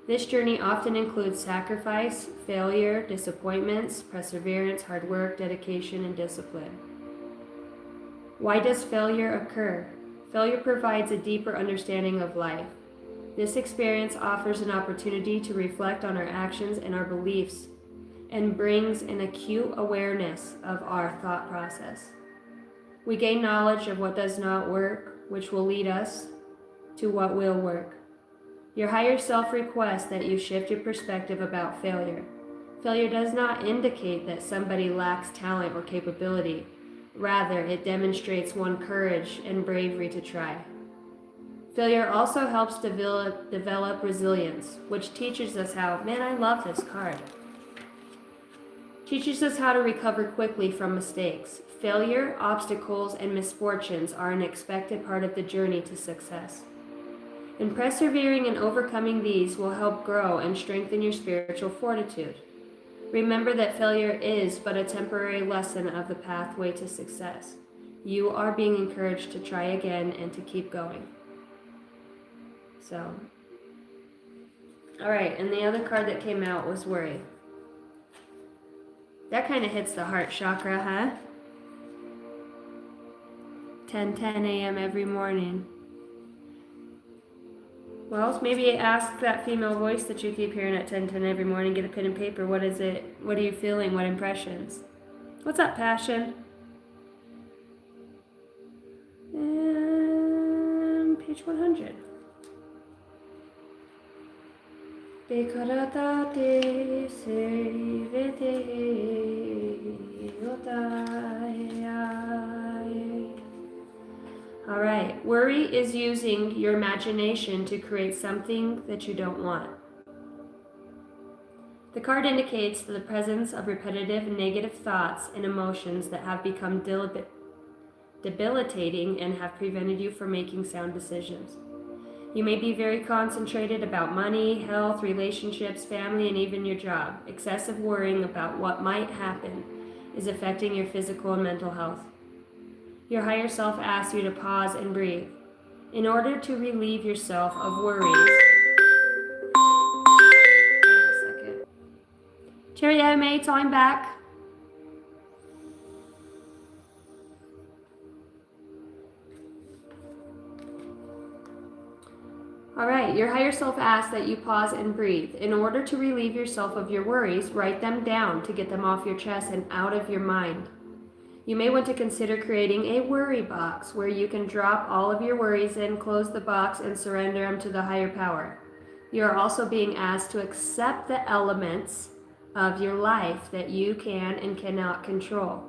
This journey often includes sacrifice, failure, disappointments, perseverance, hard work, dedication, and discipline. Why does failure occur? Failure provides a deeper understanding of life. This experience offers an opportunity to reflect on our actions and our beliefs and brings an acute awareness of our thought process. We gain knowledge of what does not work, which will lead us to what will work. Your higher self requests that you shift your perspective about failure. Failure does not indicate that somebody lacks talent or capability. Rather, it demonstrates one's courage and bravery to try. Failure also helps develop resilience, which teaches us how, I love this card. Teaches us how to recover quickly from mistakes. Failure, obstacles, and misfortunes are an expected part of the journey to success. And persevering and overcoming these will help grow and strengthen your spiritual fortitude. Remember that failure is but a temporary lesson of the pathway to success. You are being encouraged to try again and to keep going. So, all right, and the other card that came out was worry. That kind of hits the heart chakra, huh? 10:10 a.m. every morning. Well, maybe ask that female voice that you keep hearing at 10:10 every morning, get a pen and paper. What is it? What are you feeling? What impressions? What's up, passion? And page 100. Bekaratate sevete otai. All right, worry is using your imagination to create something that you don't want. The card indicates the presence of repetitive negative thoughts and emotions that have become debilitating and have prevented you from making sound decisions. You may be very concentrated about money, health, relationships, family, and even your job. Excessive worrying about what might happen is affecting your physical and mental health. Your higher self asks you to pause and breathe. In order to relieve yourself of worries, Carrie MA, I'm back. All right, your higher self asks that you pause and breathe. In order to relieve yourself of your worries, write them down to get them off your chest and out of your mind. You may want to consider creating a worry box where you can drop all of your worries in, close the box, and surrender them to the higher power. You are also being asked to accept the elements of your life that you can and cannot control,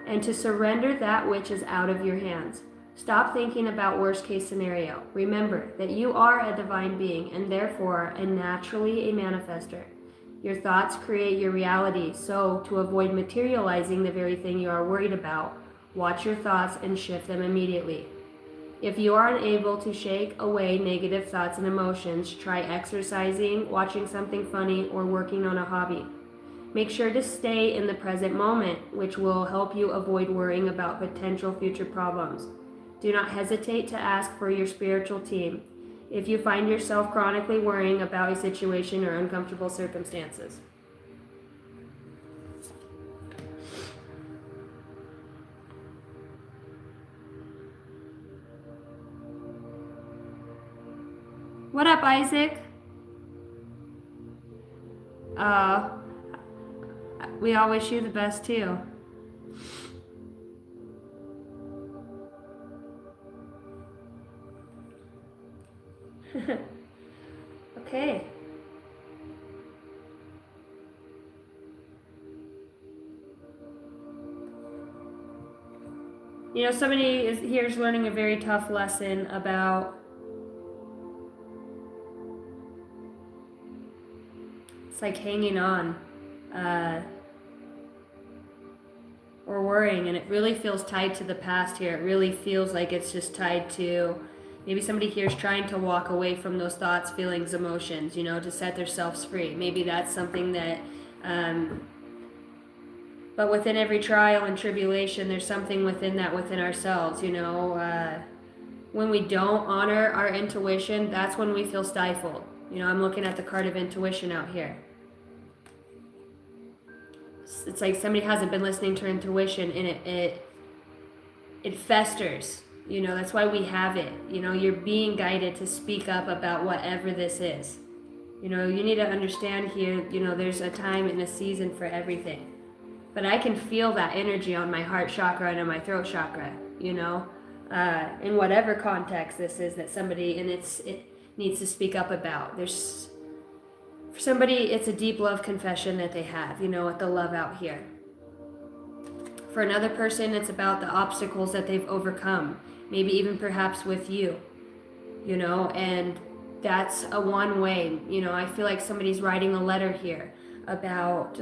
and to surrender that which is out of your hands. Stop thinking about worst case scenario. Remember that you are a divine being and therefore naturally a manifester. Your thoughts create your reality, so to avoid materializing the very thing you are worried about, watch your thoughts and shift them immediately. If you are unable to shake away negative thoughts and emotions, try exercising, watching something funny, or working on a hobby. Make sure to stay in the present moment, which will help you avoid worrying about potential future problems. Do not hesitate to ask for your spiritual team if you find yourself chronically worrying about a situation or uncomfortable circumstances. What up, Isaac? We all wish you the best too. Okay. You know, somebody is learning a very tough lesson about it's like hanging on or worrying, and it really feels tied to the past here. It really feels like it's just tied to maybe somebody here is trying to walk away from those thoughts, feelings, emotions, you know, to set themselves free. Maybe that's something that, but within every trial and tribulation, there's something within that, within ourselves, you know. When we don't honor our intuition, that's when we feel stifled. You know, I'm looking at the card of intuition out here. It's like somebody hasn't been listening to her intuition, and it festers. You know, that's why we have it. You know, you're being guided to speak up about whatever this is. You know, you need to understand here, you know, there's a time and a season for everything. But I can feel that energy on my heart chakra and on my throat chakra, you know, in whatever context this is that somebody, and it needs to speak up about. There's, for somebody, it's a deep love confession that they have, you know, with the love out here. For another person, it's about the obstacles that they've overcome, maybe even perhaps with you, you know, and that's a one way. You know, I feel like somebody's writing a letter here about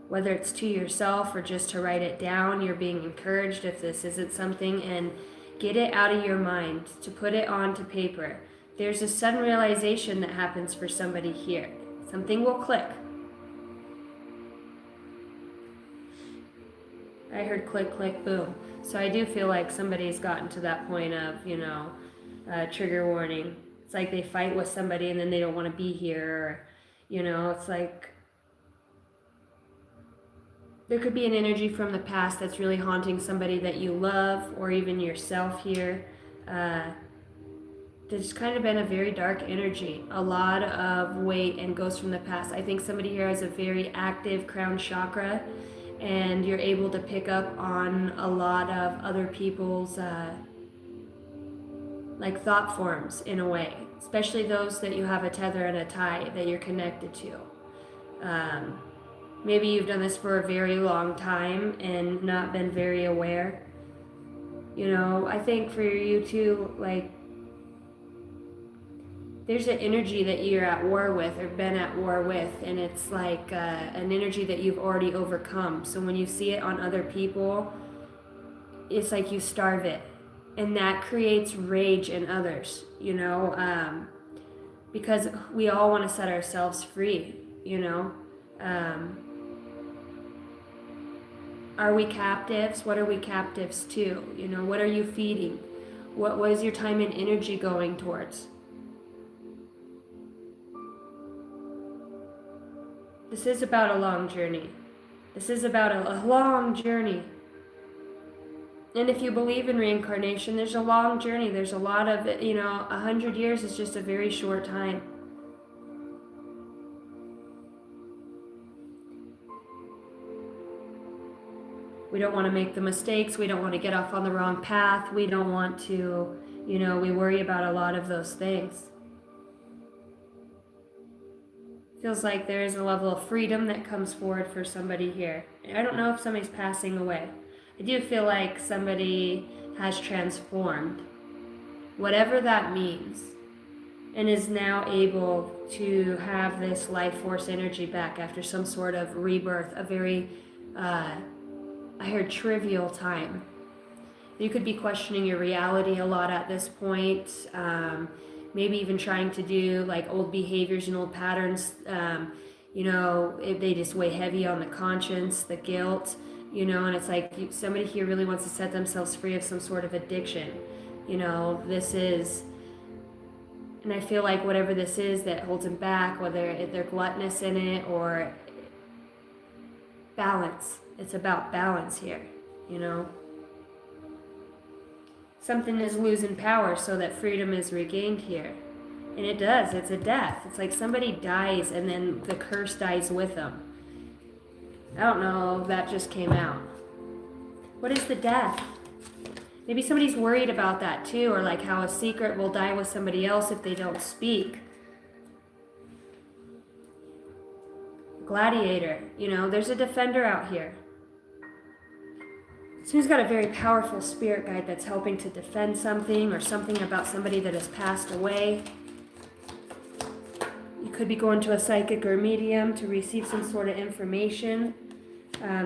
whether it's to yourself or just to write it down. You're being encouraged, if this isn't something, and get it out of your mind, to put it onto paper. There's a sudden realization that happens for somebody here. Something will click. I heard click, click, boom. So I do feel like somebody's gotten to that point of, you know, trigger warning. It's like they fight with somebody and then they don't want to be here. Or, you know, it's like there could be an energy from the past that's really haunting somebody that you love, or even yourself here. There's kind of been a very dark energy, a lot of weight, and goes from the past. I think somebody here has a very active crown chakra, and you're able to pick up on a lot of other people's like thought forms in a way, especially those that you have a tether and a tie that you're connected to. Maybe you've done this for a very long time and not been very aware. You know, I think for you too, like, there's an energy that you're at war with or been at war with, and it's like an energy that you've already overcome. So when you see it on other people, it's like you starve it, and that creates rage in others, you know, because we all want to set ourselves free, you know. Are we captives? What are we captives to? You know, what are you feeding? What is your time and energy going towards? This is about a long journey. This is about a long journey. And if you believe in reincarnation, there's a long journey. There's a lot of, 100 years is just a very short time. We don't want to make the mistakes. We don't want to get off on the wrong path. We don't want to, we worry about a lot of those things. Feels like there is a level of freedom that comes forward for somebody here. I don't know if somebody's passing away. I do feel like somebody has transformed, whatever that means, and is now able to have this life force energy back after some sort of rebirth, a very, I heard, trivial time. You could be questioning your reality a lot at this point. Maybe even trying to do like old behaviors and old patterns, if they just weigh heavy on the conscience, the guilt, and it's like somebody here really wants to set themselves free of some sort of addiction. This is, and I feel like whatever this is that holds them back, whether they're gluttonous in it or balance, it's about balance here, Something is losing power so that freedom is regained here. And it does. It's a death. It's like somebody dies and then the curse dies with them. I don't know. That just came out. What is the death? Maybe somebody's worried about that too, or like how a secret will die with somebody else if they don't speak. Gladiator. There's a defender out here. Someone's got a very powerful spirit guide that's helping to defend something or something about somebody that has passed away. You could be going to a psychic or medium to receive some sort of information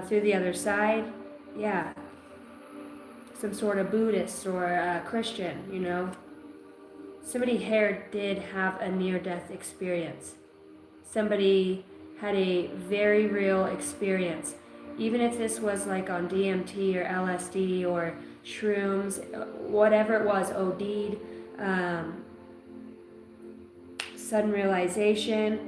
through the other side. Yeah. Some sort of Buddhist or Christian, Somebody here did have a near-death experience. Somebody had a very real experience. Even if this was like on DMT or LSD or shrooms, whatever it was, OD'd, sudden realization.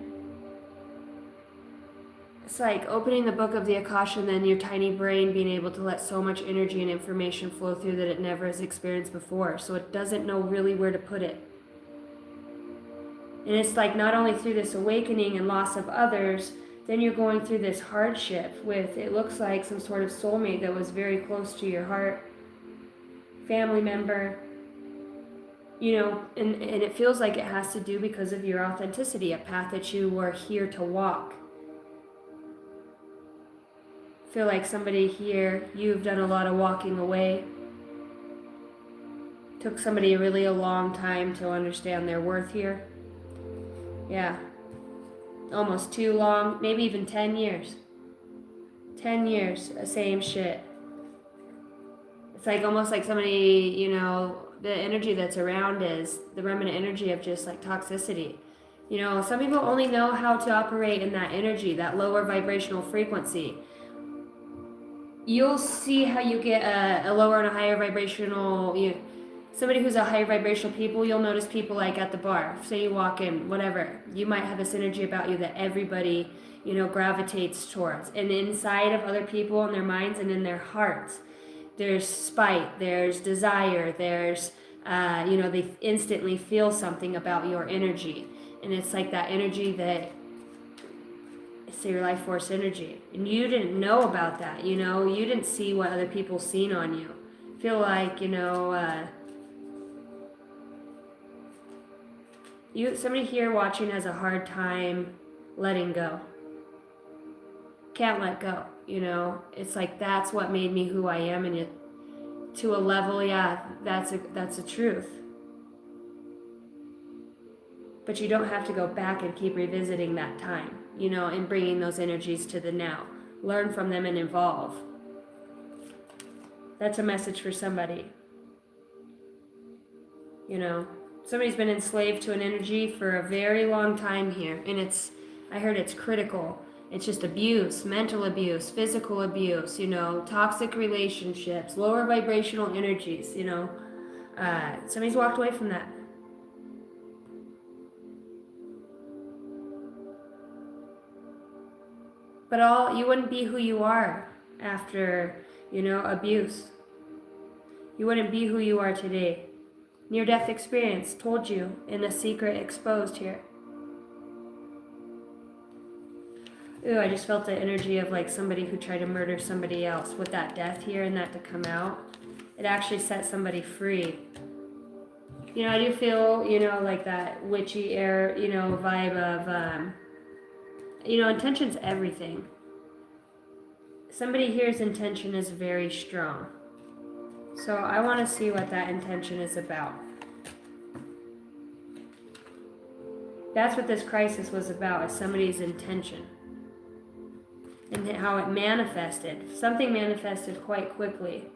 It's like opening the book of the Akasha and then your tiny brain being able to let so much energy and information flow through that it never has experienced before. So it doesn't know really where to put it. And it's like not only through this awakening and loss of others, then you're going through this hardship with, it looks like some sort of soulmate that was very close to your heart, family member, and it feels like it has to do because of your authenticity, a path that you were here to walk. Feel like somebody here, you've done a lot of walking away. Took somebody really a long time to understand their worth here. Yeah. Almost too long, maybe even 10 years. 10 years, same shit. It's like almost like somebody, the energy that's around is the remnant energy of just like toxicity. Some people only know how to operate in that energy, that lower vibrational frequency. You'll see how you get a lower and a higher vibrational, somebody who's a higher vibrational people, you'll notice people like at the bar. Say you walk in, whatever. You might have this energy about you that everybody, gravitates towards. And inside of other people in their minds and in their hearts, there's spite, there's desire, there's, they instantly feel something about your energy. And it's like that energy that, it's your life force energy. And you didn't know about that, you didn't see what other people seen on you. Feel like, somebody here watching has a hard time letting go. Can't let go, It's like that's what made me who I am, and to a level, yeah, that's a truth. But you don't have to go back and keep revisiting that time, and bringing those energies to the now. Learn from them and evolve. That's a message for somebody. Somebody's been enslaved to an energy for a very long time here, and I heard it's critical. It's just abuse, mental abuse, physical abuse, toxic relationships, lower vibrational energies, somebody's walked away from that. But you wouldn't be who you are after, abuse. You wouldn't be who you are today. Near-death experience told you in a secret exposed here. Ooh, I just felt the energy of like somebody who tried to murder somebody else with that death here and that to come out. It actually set somebody free. I do feel, like that witchy air, vibe of, intention's everything. Somebody here's intention is very strong. So I want to see what that intention is about. That's what this crisis was about, is somebody's intention. And how it manifested. Something manifested quite quickly.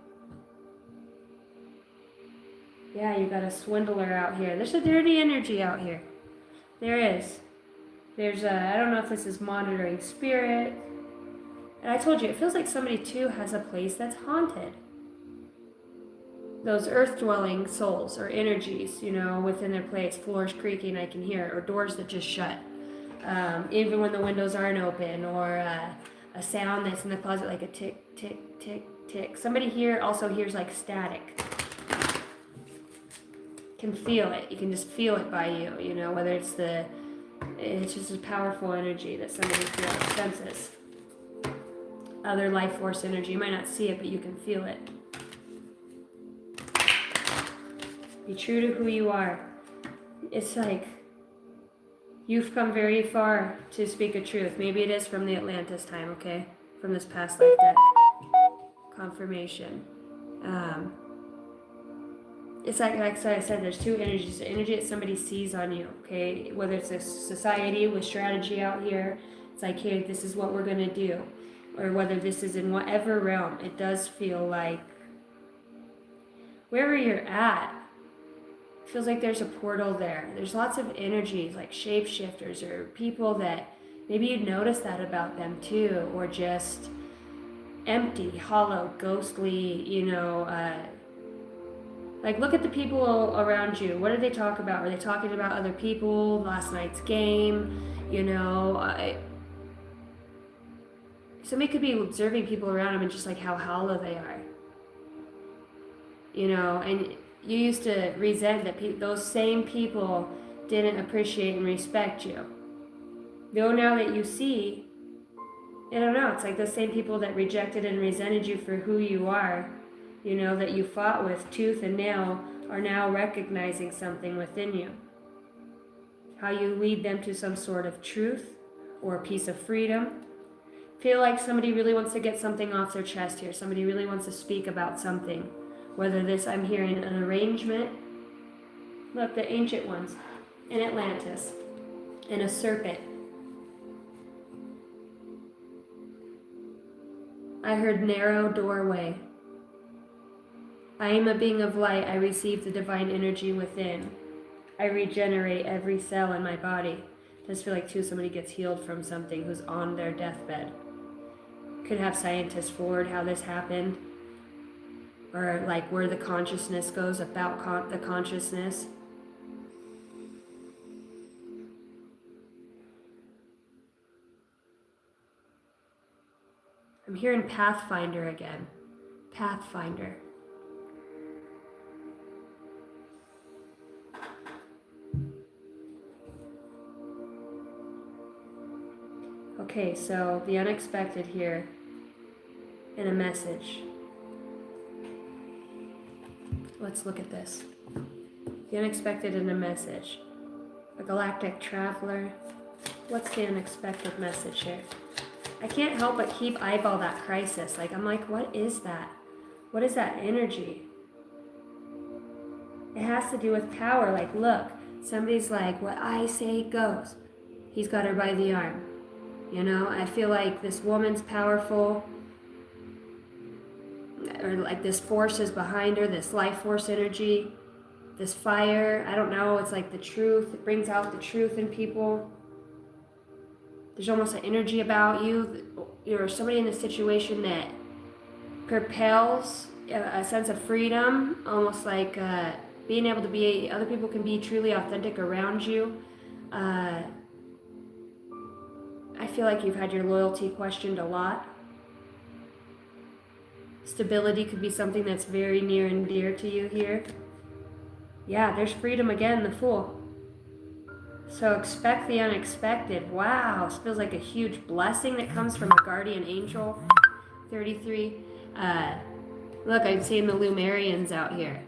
Yeah, you got a swindler out here. There's a dirty energy out here. There is. There's I don't know if this is monitoring spirit. And I told you, it feels like somebody too has a place that's haunted. Those earth-dwelling souls or energies, within their place. Floors creaking, I can hear it. Or doors that just shut. Even when the windows aren't open. Or a sound that's in the closet like a tick, tick, tick, tick. Somebody here also hears like static. Can feel it. You can just feel it by you, whether it's just a powerful energy that somebody feels, senses. Other life force energy. You might not see it, but you can feel it. Be true to who you are. It's like you've come very far to speak a truth. Maybe it is from the Atlantis time, okay? From this past life deck. Confirmation. It's like I said, there's two energies. The energy that somebody sees on you, okay? Whether it's a society with strategy out here, it's like, hey, this is what we're going to do. Or whether this is in whatever realm, it does feel like wherever you're at, it feels like there's a portal there. There's lots of energies, like shapeshifters or people that maybe you'd notice that about them too, or just empty, hollow, ghostly, like, look at the people around you. What do they talk about? Are they talking about other people, last night's game? Somebody could be observing people around them and just like how hollow they are. And you used to resent that those same people didn't appreciate and respect you. Though now that you see, I don't know, it's like those same people that rejected and resented you for who you are, that you fought with tooth and nail, are now recognizing something within you. How you lead them to some sort of truth or a piece of freedom. Feel like somebody really wants to get something off their chest here. Somebody really wants to speak about something. Whether this, I'm hearing an arrangement. Look, the ancient ones in Atlantis. And a serpent. I heard narrow doorway. I am a being of light. I receive the divine energy within. I regenerate every cell in my body. I just feel like too somebody gets healed from something who's on their deathbed. Could have scientists forward how this happened. Or like where the consciousness goes about the consciousness. I'm hearing Pathfinder again. Pathfinder. Okay, so the unexpected here in a message. Let's look at this. The unexpected in a message. A galactic traveler. What's the unexpected message here? I can't help but keep eyeball that crisis. I'm like, what is that? What is that energy? It has to do with power. Like, look, somebody's like, what I say goes. He's got her by the arm. I feel like this woman's powerful, or like this force is behind her, this life force energy, this fire. I don't know. It's like the truth. It brings out the truth in people. There's almost an energy about you. You're somebody in a situation that propels a sense of freedom, almost like being able to be, other people can be truly authentic around you. I feel like you've had your loyalty questioned a lot. Stability could be something that's very near and dear to you here. Yeah, there's freedom again, the Fool. So expect the unexpected. Wow, this feels like a huge blessing that comes from a guardian angel. 33. Look, I'm seeing the Lumerians out here.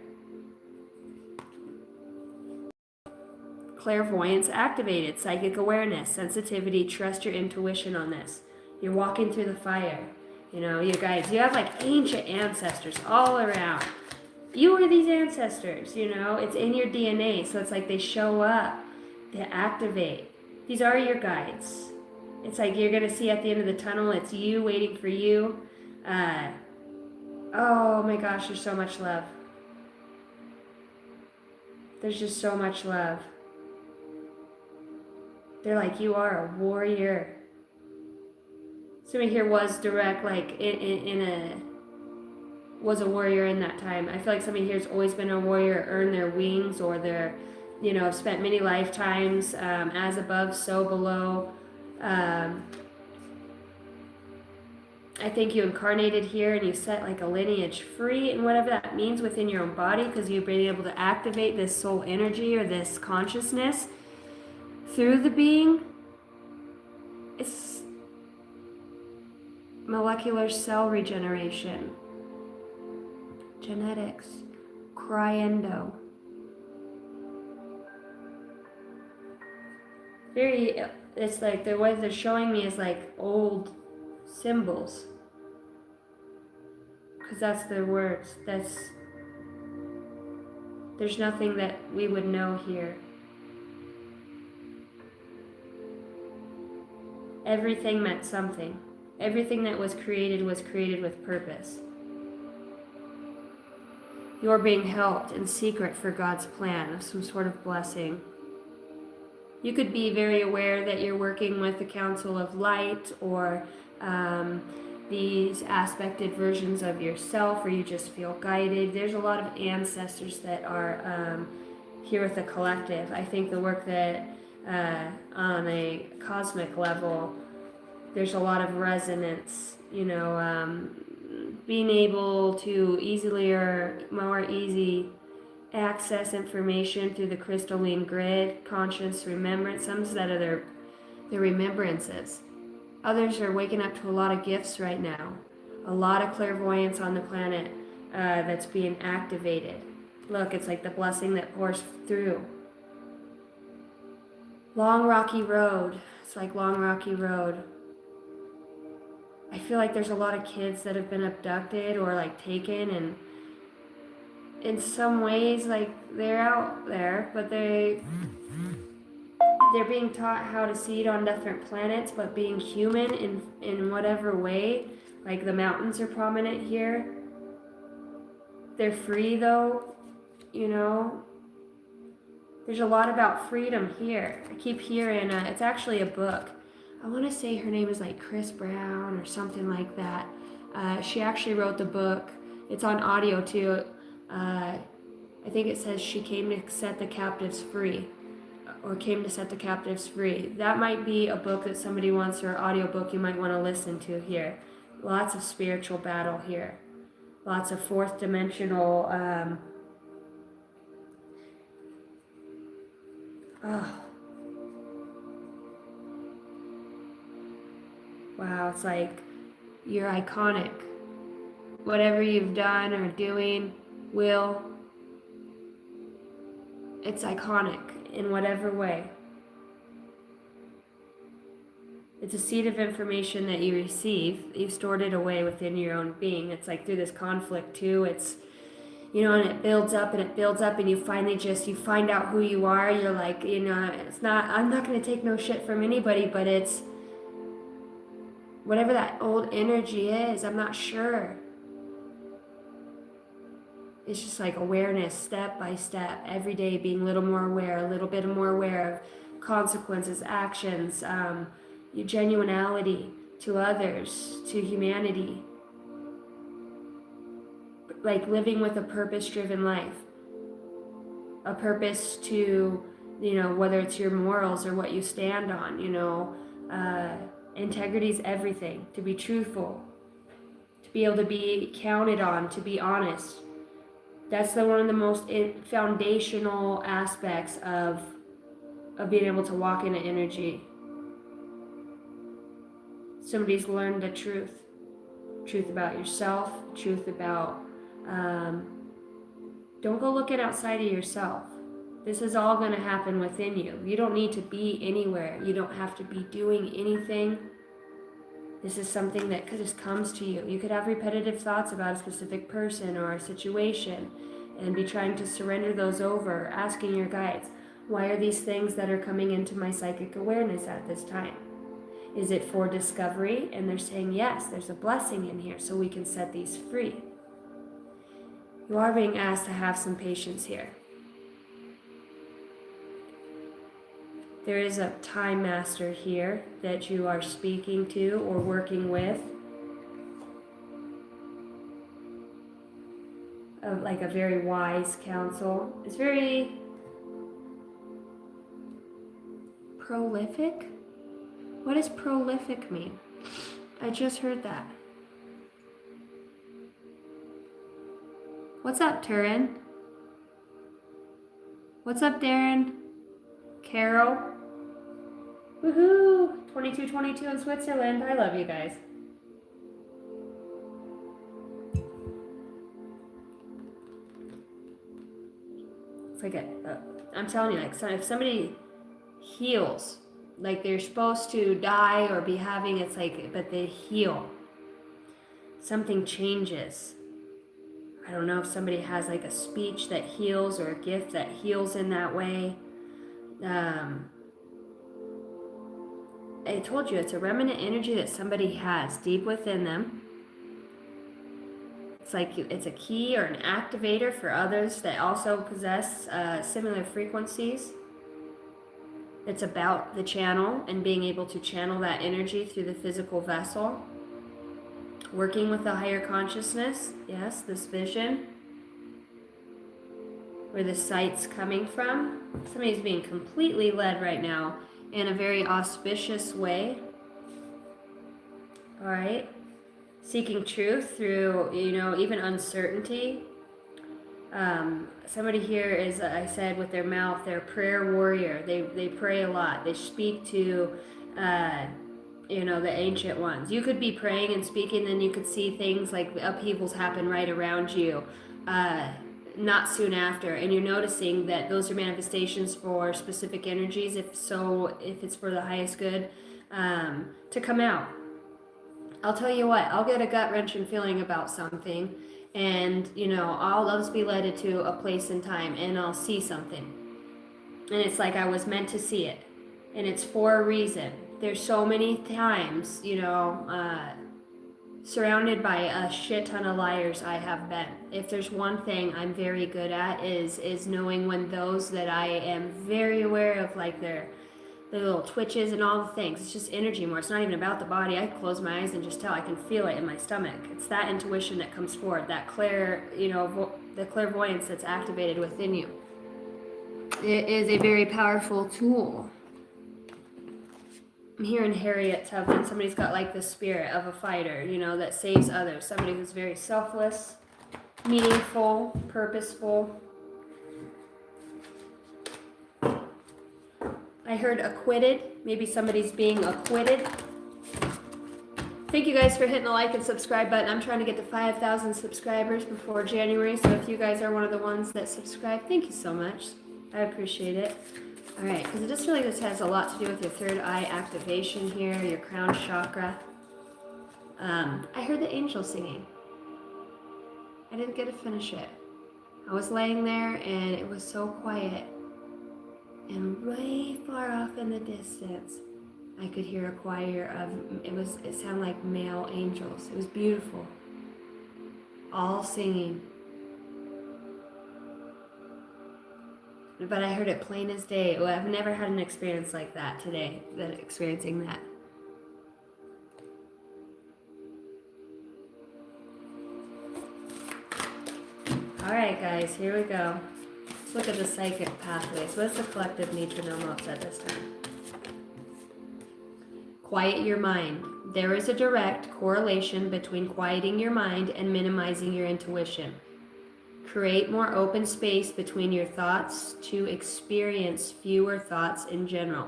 Clairvoyance activated, psychic awareness, sensitivity, trust your intuition on this. You're walking through the fire. You know, you guys, you have like ancient ancestors all around. You are these ancestors, you know, it's in your DNA. So it's like they show up, they activate. These are your guides. It's like you're going to see at the end of the tunnel, it's you waiting for you. Oh my gosh, there's so much love. There's just so much love. They're like, you are a warrior. Somebody here was direct, like was a warrior in that time. I feel like somebody here's always been a warrior, earned their wings, or they're, you know, spent many lifetimes as above, so below. I think you incarnated here and you set like a lineage free, and whatever that means within your own body, because you've been able to activate this soul energy or this consciousness through the being. It's molecular cell regeneration, genetics, cryendo. It's like the way they're showing me is like old symbols, because that's their words. There's nothing that we would know here. Everything meant something. Everything that was created with purpose. You're being helped in secret for God's plan of some sort of blessing. You could be very aware that you're working with the Council of Light, or these aspected versions of yourself, or you just feel guided. There's a lot of ancestors that are here with the collective. I think the work that on a cosmic level, there's a lot of resonance, you know, being able to easily or more easy access information through the crystalline grid, conscious remembrance. Some that are their remembrances. Others are waking up to a lot of gifts right now. A lot of clairvoyance on the planet that's being activated. Look, it's like the blessing that pours through. Long rocky road. It's like long rocky road. I feel like there's a lot of kids that have been abducted or like taken, and in some ways like they're out there, but they're being taught how to seed on different planets, but being human in whatever way. Like the mountains are prominent here. They're free though, you know. There's a lot about freedom here. I keep hearing, it's actually a book. I want to say her name is like Chris Brown or something like that. She actually wrote the book. It's on audio too. I think it says she came to set the captives free, or came to set the captives free. That might be a book that somebody wants, or audiobook you might want to listen to here. Lots of spiritual battle here. Lots of fourth dimensional wow, it's like you're iconic. Whatever you've done or doing, it's iconic in whatever way. It's a seed of information that you receive. You've stored it away within your own being. It's like through this conflict too. It's, you know, and it builds up and it builds up, and you finally you find out who you are. You're like, you know, I'm not going to take no shit from anybody, but it's whatever that old energy is, I'm not sure. It's just like awareness, step by step, every day being a little more aware, a little bit more aware of consequences, actions, your genuinity to others, to humanity. Like living with a purpose-driven life. A purpose to, you know, whether it's your morals or what you stand on, you know, Integrity is everything. To be truthful, to be able to be counted on, to be honest. That's one of the most foundational aspects of being able to walk into energy. Somebody's learned the truth about yourself, truth about, don't go looking outside of yourself. This is all going to happen within you. You don't need to be anywhere. You don't have to be doing anything. This is something that just comes to you. You could have repetitive thoughts about a specific person or a situation and be trying to surrender those over, asking your guides, why are these things that are coming into my psychic awareness at this time? Is it for discovery? And they're saying, yes, there's a blessing in here so we can set these free. You are being asked to have some patience here. There is a time master here that you are speaking to or working with. Like a very wise counsel. It's very prolific. What does prolific mean? I just heard that. What's up, Turin? What's up, Darren? Carol? Woohoo! 2222 in Switzerland. I love you guys. It's like I'm telling you, like, if somebody heals, like they're supposed to die or be having, it's like, but they heal. Something changes. I don't know if somebody has like a speech that heals or a gift that heals in that way. I told you, it's a remnant energy that somebody has deep within them. It's like it's a key or an activator for others that also possess similar frequencies. It's about the channel and being able to channel that energy through the physical vessel. Working with the higher consciousness, yes, this vision. Where the sight's coming from. Somebody's being completely led right now in a very auspicious way. All right. Seeking truth through, even uncertainty. Somebody here is, I said, with their mouth, they're a prayer warrior. They pray a lot. They speak to, the ancient ones. You could be praying and speaking, and you could see things like upheavals happen right around you, not soon after. And you're noticing that those are manifestations for specific energies, if it's for the highest good, to come out. I'll tell you what, I'll get a gut-wrenching feeling about something, and, I'll just be led into a place and time, and I'll see something. And it's like I was meant to see it. And it's for a reason. There's so many times, surrounded by a shit ton of liars I have been. If there's one thing I'm very good at is knowing when those that I am very aware of, like their little twitches and all the things. It's just energy more. It's not even about the body. I close my eyes and just tell. I can feel it in my stomach. It's that intuition that comes forward, that the clairvoyance that's activated within you. It is a very powerful tool. I'm hearing Harriet Tubman. Somebody's got like the spirit of a fighter, that saves others. Somebody who's very selfless, meaningful, purposeful. I heard acquitted. Maybe somebody's being acquitted. Thank you guys for hitting the like and subscribe button. I'm trying to get to 5,000 subscribers before January, so if you guys are one of the ones that subscribe, thank you so much. I appreciate it. All right, because it just has a lot to do with your third eye activation here, your crown chakra. I heard the angel singing. I didn't get to finish it. I was laying there and it was so quiet. And way far off in the distance, I could hear a choir of, it sounded like male angels. It was beautiful. All singing. But I heard it plain as day. Well, I've never had an experience like that today, experiencing that. All right, guys, here we go. Let's look at the psychic pathways. What's the collective need to know most at this time? Quiet your mind. There is a direct correlation between quieting your mind and minimizing your intuition. Create more open space between your thoughts to experience fewer thoughts in general.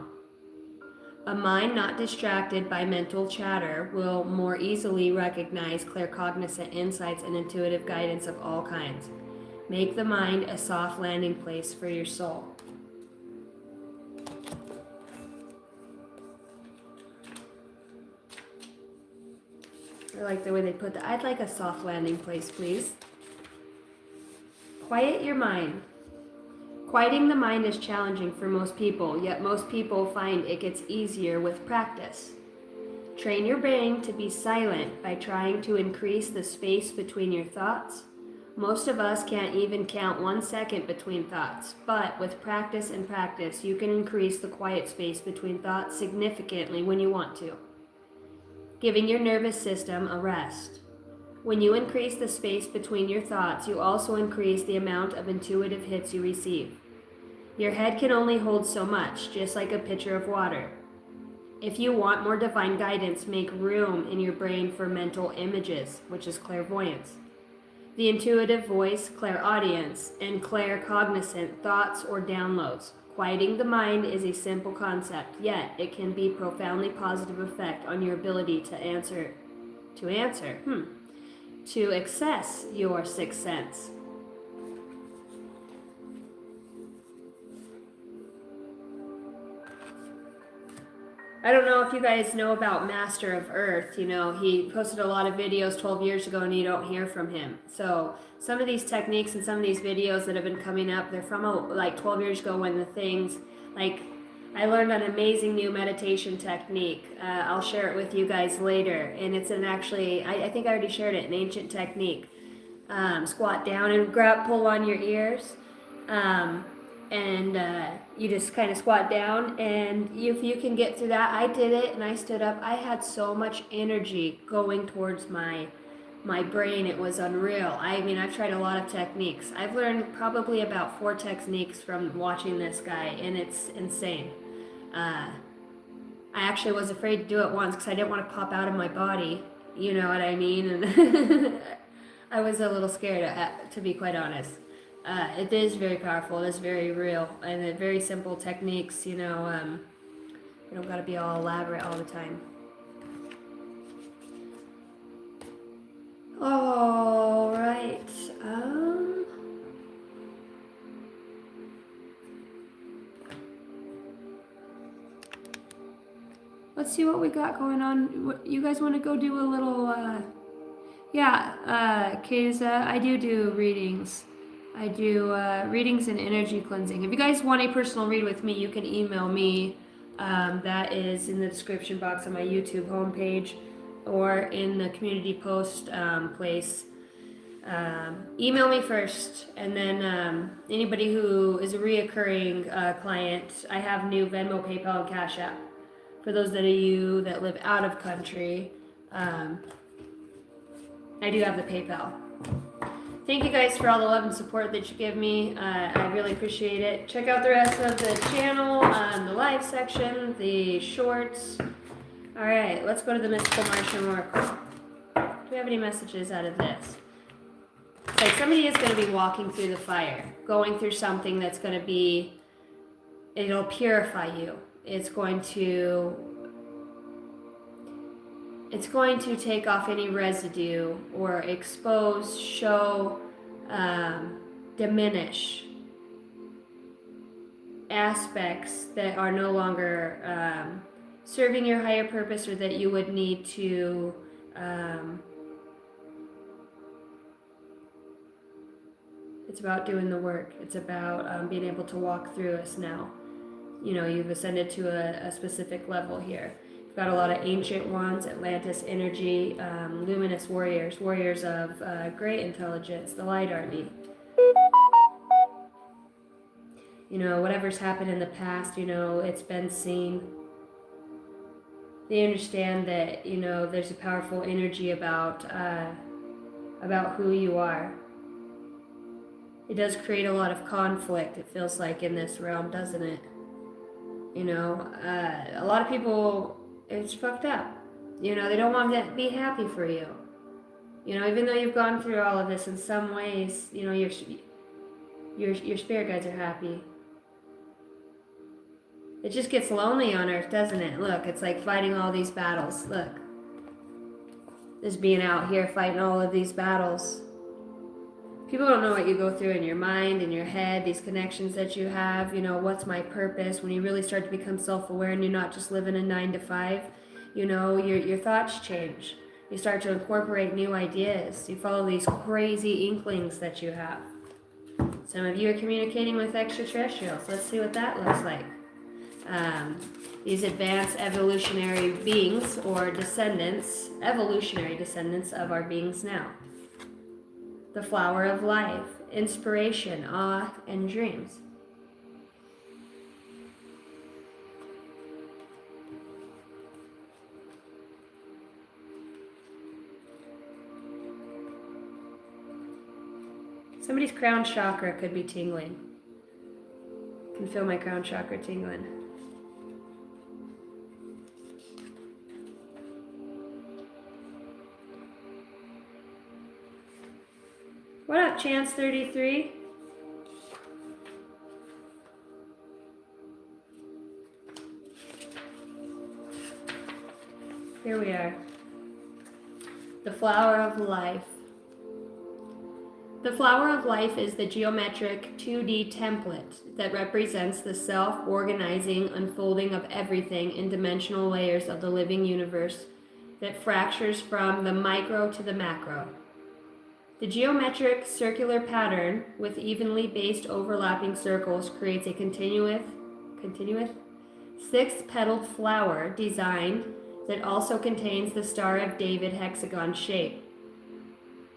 A mind not distracted by mental chatter will more easily recognize claircognizant insights and intuitive guidance of all kinds. Make the mind a soft landing place for your soul. I like the way they put that. I'd like a soft landing place, please. Quiet your mind. Quieting the mind is challenging for most people, yet most people find it gets easier with practice. Train your brain to be silent by trying to increase the space between your thoughts. Most of us can't even count 1 second between thoughts, but with practice and practice, you can increase the quiet space between thoughts significantly when you want to, giving your nervous system a rest. When you increase the space between your thoughts, you also increase the amount of intuitive hits you receive. Your head can only hold so much, just like a pitcher of water. If you want more divine guidance, make room in your brain for mental images, which is clairvoyance. The intuitive voice, clairaudience, and claircognizant thoughts or downloads. Quieting the mind is a simple concept, yet it can be profoundly positive effect on your ability to access your sixth sense. I don't know if you guys know about Master of Earth. You know, he posted a lot of videos 12 years ago and you don't hear from him. So some of these techniques and some of these videos that have been coming up, they're from like 12 years ago when the things, like I learned an amazing new meditation technique. I'll share it with you guys later. And it's I think I already shared it, an ancient technique. Squat down and pull on your ears. You just kind of squat down, and if you can get through that, I did it and I stood up. I had so much energy going towards my brain. It was unreal. I mean, I've tried a lot of techniques. I've learned probably about 4 techniques from watching this guy, and it's insane. I actually was afraid to do it once because I didn't want to pop out of my body. You know what I mean? And I was a little scared, to be quite honest. It is very powerful. It is very real, and very simple techniques. You know, you don't got to be all elaborate all the time. All right. Let's see what we got going on. You guys want to go do a little? Keza, I do readings. I do readings and energy cleansing. If you guys want a personal read with me, you can email me. That is in the description box on my YouTube homepage or in the community post place. Email me first, and then anybody who is a reoccurring client, I have new Venmo, PayPal, and Cash App. For those of you that live out of country, I do have the PayPal. Thank you guys for all the love and support that you give me. I really appreciate it. Check out the rest of the channel, the live section, the shorts. All right, let's go to the Mystical Martian Oracle. Do we have any messages out of this? It's like somebody is going to be walking through the fire, going through something that's going to be, it'll purify you. It's going to take off any residue or expose, show, diminish aspects that are no longer serving your higher purpose, or that you would need to it's about doing the work. It's about being able to walk through us now. You know, you've ascended to a specific level here. You've got a lot of ancient ones, Atlantis energy, luminous warriors of great intelligence, the light army. You know, whatever's happened in the past, you know, it's been seen. They understand that, you know, there's a powerful energy about who you are. It does create a lot of conflict, it feels like, in this realm, doesn't it? You know, a lot of people it's fucked up. You know, they don't want to be happy for you. You know, even though you've gone through all of this, in some ways, you know, your spirit guides are happy. It just gets lonely on Earth, doesn't it? Look, it's like fighting all these battles. Look. Just being out here fighting all of these battles. People don't know what you go through in your mind, in your head, these connections that you have. You know, what's my purpose? When you really start to become self-aware and you're not just living a 9 to 5, you know, your thoughts change. You start to incorporate new ideas. You follow these crazy inklings that you have. Some of you are communicating with extraterrestrials. Let's see what that looks like. These advanced evolutionary beings or descendants, evolutionary descendants of our beings now. The flower of life, inspiration, awe, and dreams. Somebody's crown chakra could be tingling. I can feel my crown chakra tingling. What up, Chance 33? Here we are. The flower of life. The flower of life is the geometric 2D template that represents the self-organizing unfolding of everything in dimensional layers of the living universe that fractures from the micro to the macro. The geometric circular pattern with evenly based overlapping circles creates a continuous 6-petaled flower design that also contains the Star of David hexagon shape.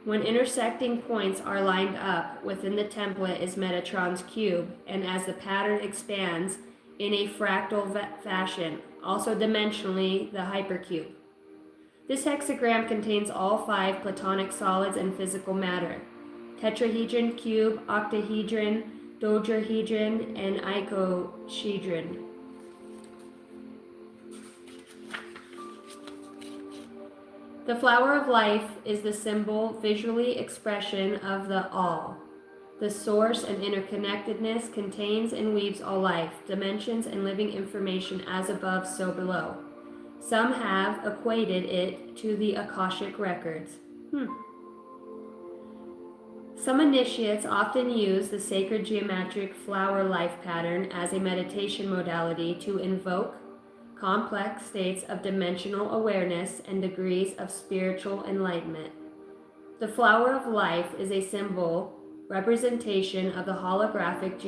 When intersecting points are lined up within the template is Metatron's cube, and as the pattern expands in a fractal fashion, also dimensionally the hypercube. This hexagram contains all 5 platonic solids and physical matter: tetrahedron, cube, octahedron, dodecahedron, and icosahedron. The flower of life is the symbol, visually expression of the all. The source and interconnectedness contains and weaves all life, dimensions, and living information as above, so below. Some have equated it to the Akashic records. Some initiates often use the sacred geometric flower life pattern as a meditation modality to invoke complex states of dimensional awareness and degrees of spiritual enlightenment. The flower of life is a symbol representation of the holographic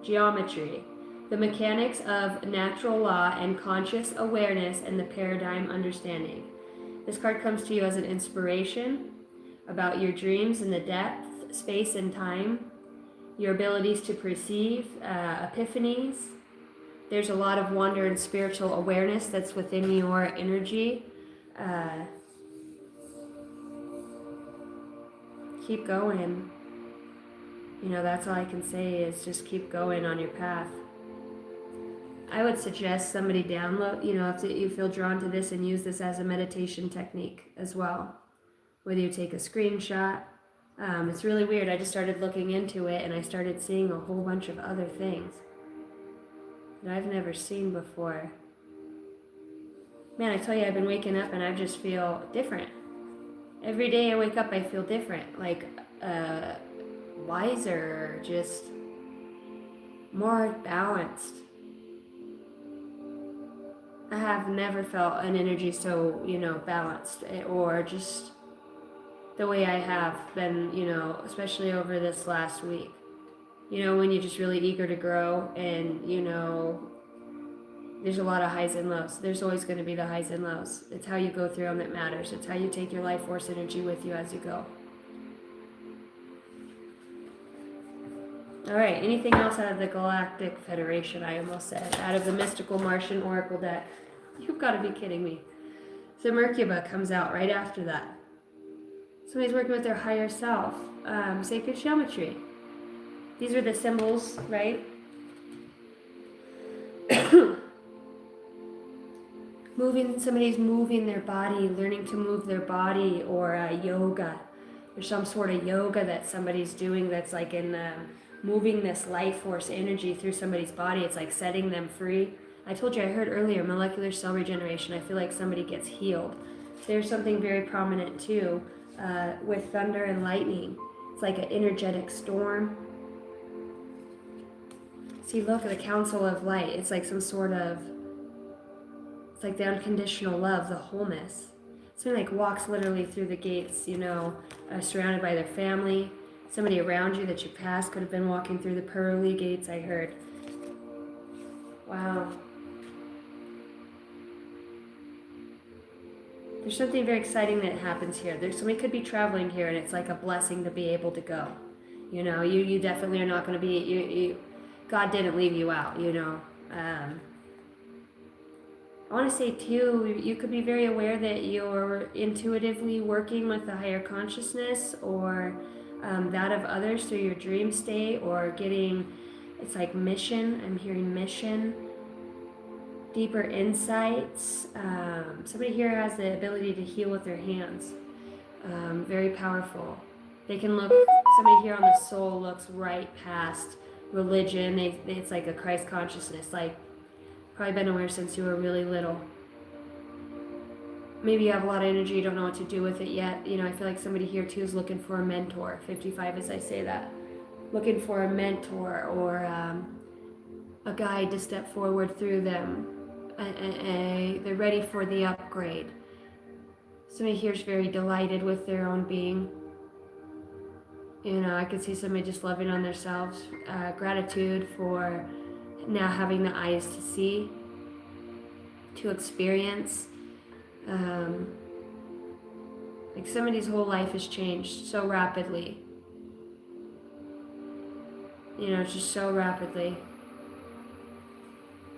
geometry, the mechanics of natural law and conscious awareness, and the paradigm understanding. This card comes to you as an inspiration about your dreams in the depth, space, and time, your abilities to perceive, epiphanies. There's a lot of wonder and spiritual awareness that's within your energy. Keep going. You know, that's all I can say is just keep going on your path. I would suggest somebody download, you know, if you feel drawn to this, and use this as a meditation technique as well. Whether you take a screenshot. It's really weird. I just started looking into it and I started seeing a whole bunch of other things that I've never seen before. Man, I tell you, I've been waking up and I just feel different. Every day I wake up, I feel different. Like, wiser, just more balanced. I have never felt an energy so, you know, balanced, or just the way I have been, you know, especially over this last week. You know, when you're just really eager to grow, and, you know, there's a lot of highs and lows. There's always going to be the highs and lows. It's how you go through them that matters. It's how you take your life force energy with you as you go. All right, anything else out of the Galactic Federation, I almost said, out of the Mystical Martian Oracle deck? You've got to be kidding me. So Merkuba comes out right after that. Somebody's working with their higher self. Sacred geometry. These are the symbols, right? Somebody's moving their body, learning to move their body, or yoga. There's some sort of yoga that somebody's doing that's like in moving this life force energy through somebody's body. It's like setting them free. I told you, I heard earlier, molecular cell regeneration. I feel like somebody gets healed. There's something very prominent too with thunder and lightning. It's like an energetic storm. See, look at the Council of Light. It's like some sort of, it's like the unconditional love, the wholeness. Somebody like walks literally through the gates, surrounded by their family. Somebody around you that you passed could have been walking through the pearly gates, I heard. Wow. There's something very exciting that happens here. Somebody could be traveling here, and it's like a blessing to be able to go. You definitely are not going to be, God didn't leave you out, I want to say too, you could be very aware that you're intuitively working with the higher consciousness or that of others through your dream state, or getting, it's like mission. I'm hearing mission, deeper insights. Somebody here has the ability to heal with their hands. Very powerful. They can look, somebody here on the soul looks right past religion. It's like a Christ consciousness, like probably been aware since you were really little. Maybe you have a lot of energy, you don't know what to do with it yet. I feel like somebody here too is looking for a mentor. 55 as I say that. Looking for a mentor or a guide to step forward through them. They're ready for the upgrade. Somebody here is very delighted with their own being. I could see somebody just loving on themselves. Gratitude for now having the eyes to see, to experience. Like somebody's whole life has changed so rapidly. Just so rapidly.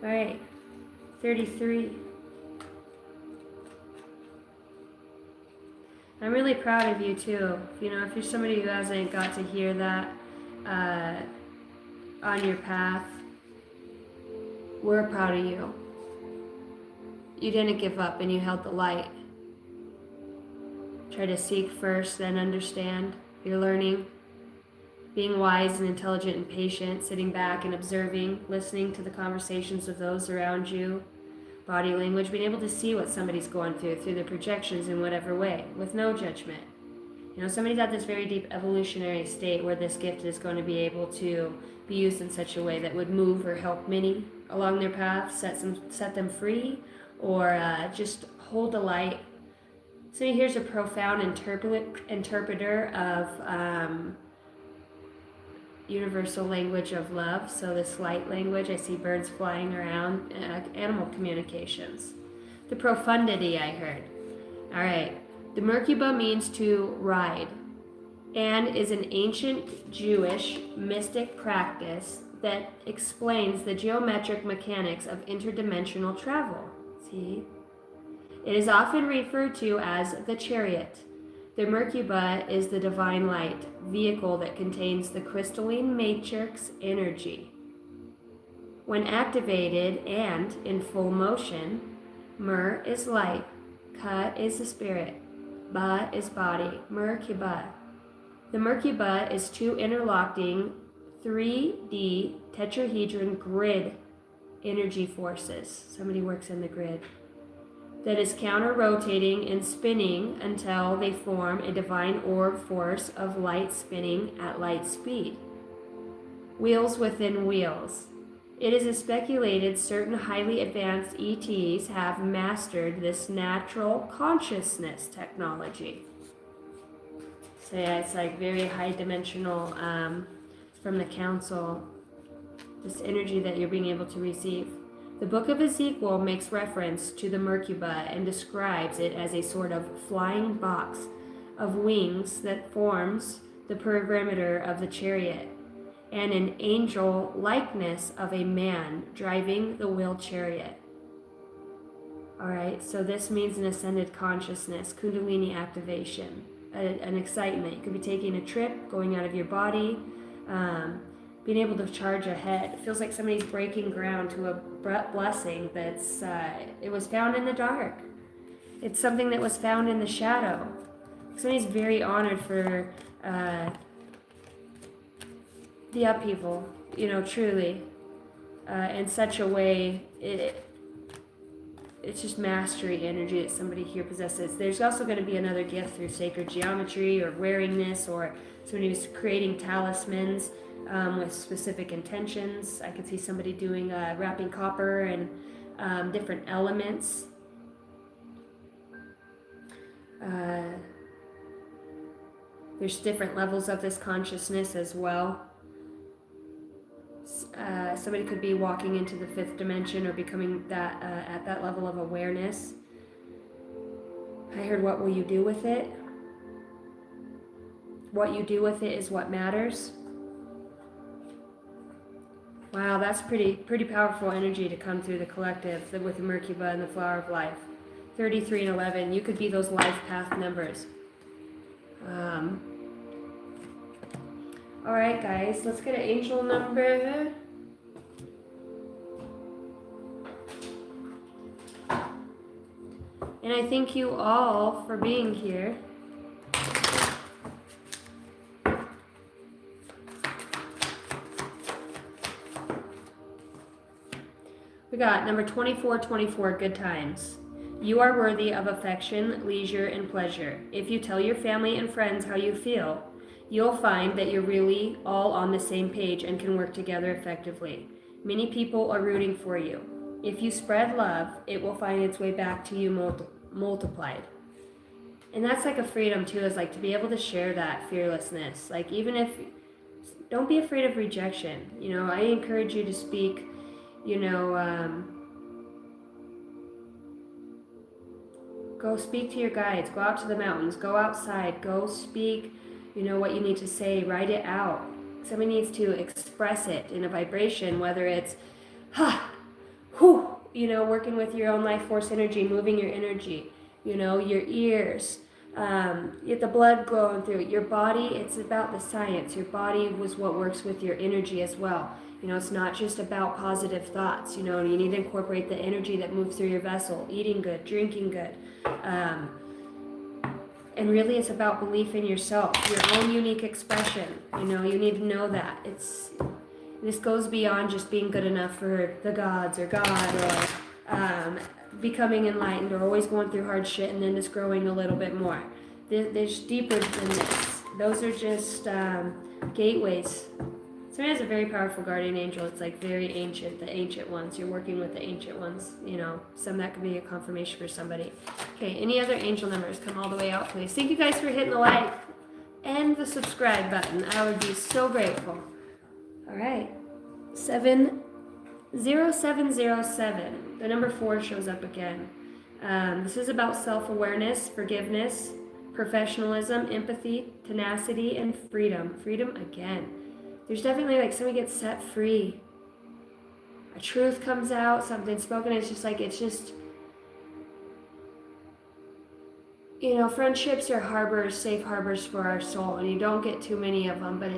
All right, 33. I'm really proud of you too. If you're somebody who hasn't got to hear that on your path, we're proud of you. You didn't give up and you held the light. Try to seek first, then understand. You're learning. Being wise and intelligent and patient, sitting back and observing, listening to the conversations of those around you. Body language, being able to see what somebody's going through their projections in whatever way, with no judgment. Somebody's at this very deep evolutionary state where this gift is going to be able to be used in such a way that would move or help many along their path, set them free, or just hold the light. So here's a profound interpreter of universal language of love. So this light language, I see birds flying around, animal communications. The profundity I heard. All right. The Merkaba means to ride and is an ancient Jewish mystic practice that explains the geometric mechanics of interdimensional travel. See? It is often referred to as the chariot. The Merkaba is the divine light, vehicle that contains the crystalline matrix energy. When activated and in full motion, Mer is light, Ka is the spirit, Ba is body, Merkaba. The Merkaba is two interlocking 3D tetrahedron grid energy forces. Somebody works in the grid. That is counter-rotating and spinning until they form a divine orb force of light spinning at light speed. Wheels within wheels. It is speculated certain highly advanced ETs have mastered this natural consciousness technology. So yeah, it's like very high dimensional from the council, this energy that you're being able to receive. The Book of Ezekiel makes reference to the Merkaba and describes it as a sort of flying box of wings that forms the perimeter of the chariot, and an angel likeness of a man driving the wheeled chariot. All right, so this means an ascended consciousness, Kundalini activation, an excitement. You could be taking a trip, going out of your body, being able to charge ahead. It feels like somebody's breaking ground to a blessing that's, it was found in the dark. It's something that was found in the shadow. Somebody's very honored for the upheaval, truly. In such a way, it's just mastery energy that somebody here possesses. There's also going to be another gift through sacred geometry or wearing this, or somebody who's creating talismans with specific intentions. I could see somebody doing wrapping copper and different elements. There's different levels of this consciousness as well. Somebody could be walking into the fifth dimension or becoming that at that level of awareness. I heard, what will you do with it? What you do with it is what matters. Wow, that's pretty powerful energy to come through the collective with the Merkaba and the Flower of Life. 33 and 11, you could be those life path numbers. All right, guys, let's get an angel number. And I thank you all for being here. We got number 2424, good times. You are worthy of affection, leisure, and pleasure. If you tell your family and friends how you feel, you'll find that you're really all on the same page and can work together effectively. Many people are rooting for you. If you spread love, it will find its way back to you multiplied. And that's like a freedom too, is like to be able to share that fearlessness. Like, even if, don't be afraid of rejection. I encourage you to speak, go speak to your guides, go out to the mountains, go outside, go speak, what you need to say, write it out. Somebody needs to express it in a vibration, whether it's, working with your own life force energy, moving your energy, your ears, get the blood glowing through it. Your body, it's about the science. Your body was what works with your energy as well. It's not just about positive thoughts. You need to incorporate the energy that moves through your vessel, eating good, drinking good. And really it's about belief in yourself, your own unique expression. You need to know that. This goes beyond just being good enough for the gods or God, or becoming enlightened, or always going through hard shit and then just growing a little bit more. There's deeper than this. Those are just gateways. Somebody has a very powerful guardian angel. It's like very ancient, the ancient ones. You're working with the ancient ones, some that could be a confirmation for somebody. Okay, any other angel numbers? Come all the way out, please. Thank you guys for hitting the like and the subscribe button. I would be so grateful. All right, 70707. The number 4 shows up again. This is about self-awareness, forgiveness, professionalism, empathy, tenacity, and freedom. Freedom again. There's definitely like somebody gets set free. A truth comes out, something spoken. It's just, friendships are harbors, safe harbors for our soul, and you don't get too many of them, but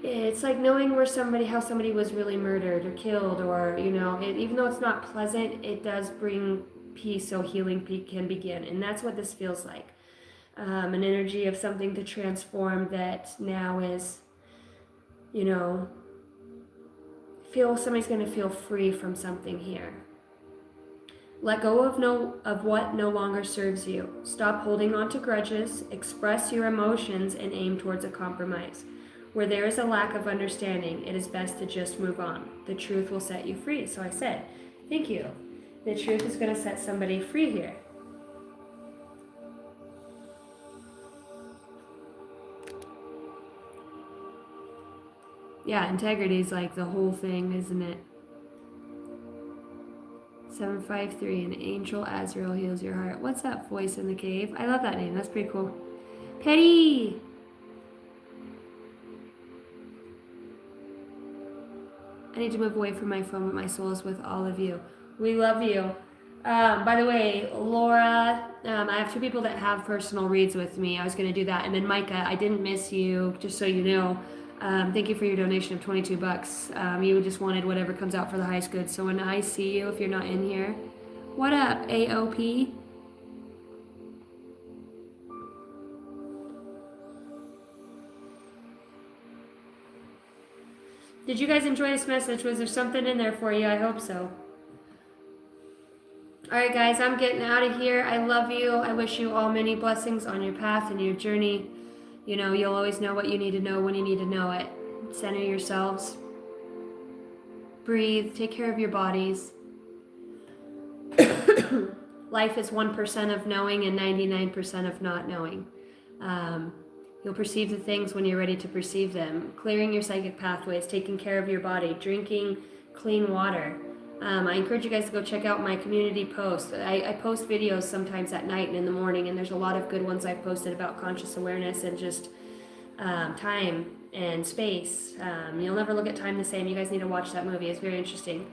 it's like knowing how somebody was really murdered or killed, or, even though it's not pleasant, it does bring peace, so healing can begin. And that's what this feels like. An energy of something to transform that now is, somebody's going to feel free from something here. Let go of what no longer serves you. Stop holding on to grudges, express your emotions, and aim towards a compromise. Where there is a lack of understanding, it is best to just move on. The truth will set you free. So I said, thank you. The truth is going to set somebody free here. Yeah, integrity is like the whole thing, isn't it? 753, an angel Azrael heals your heart. What's up, voice in the cave? I love that name. That's pretty cool. Petty! I need to move away from my phone, but my soul is with all of you. We love you. By the way, Laura, I have 2 people that have personal reads with me. I was going to do that. And then Micah, I didn't miss you, just so you know. Thank you for your donation of $22. You just wanted whatever comes out for the highest good. So when I see you, if you're not in here, what up, AOP? Did you guys enjoy this message? Was there something in there for you? I hope so. Alright guys, I'm getting out of here. I love you. I wish you all many blessings on your path and your journey. You know, you'll always know what you need to know when you need to know it. Center yourselves. Breathe. Take care of your bodies. Life is 1% of knowing and 99% of not knowing. You'll perceive the things when you're ready to perceive them. Clearing your psychic pathways, taking care of your body, drinking clean water. I encourage you guys to go check out my community posts. I post videos sometimes at night and in the morning, and there's a lot of good ones I've posted about conscious awareness and just time and space. You'll never look at time the same. You guys need to watch that movie. It's very interesting.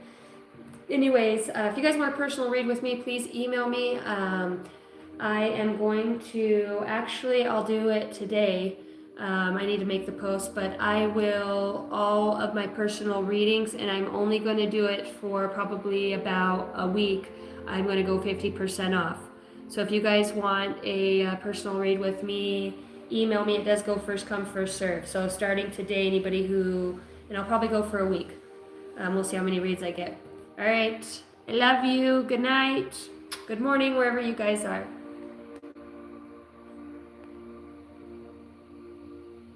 Anyways, if you guys want a personal read with me, please email me. I am going to, actually, I'll do it today. I need to make the post, but I will, all of my personal readings, and I'm only going to do it for probably about a week. I'm going to go 50% off. So if you guys want a personal read with me, email me. It does go first come, first serve. So starting today, anybody who, and I'll probably go for a week. We'll see how many reads I get. All right. I love you. Good night. Good morning, wherever you guys are.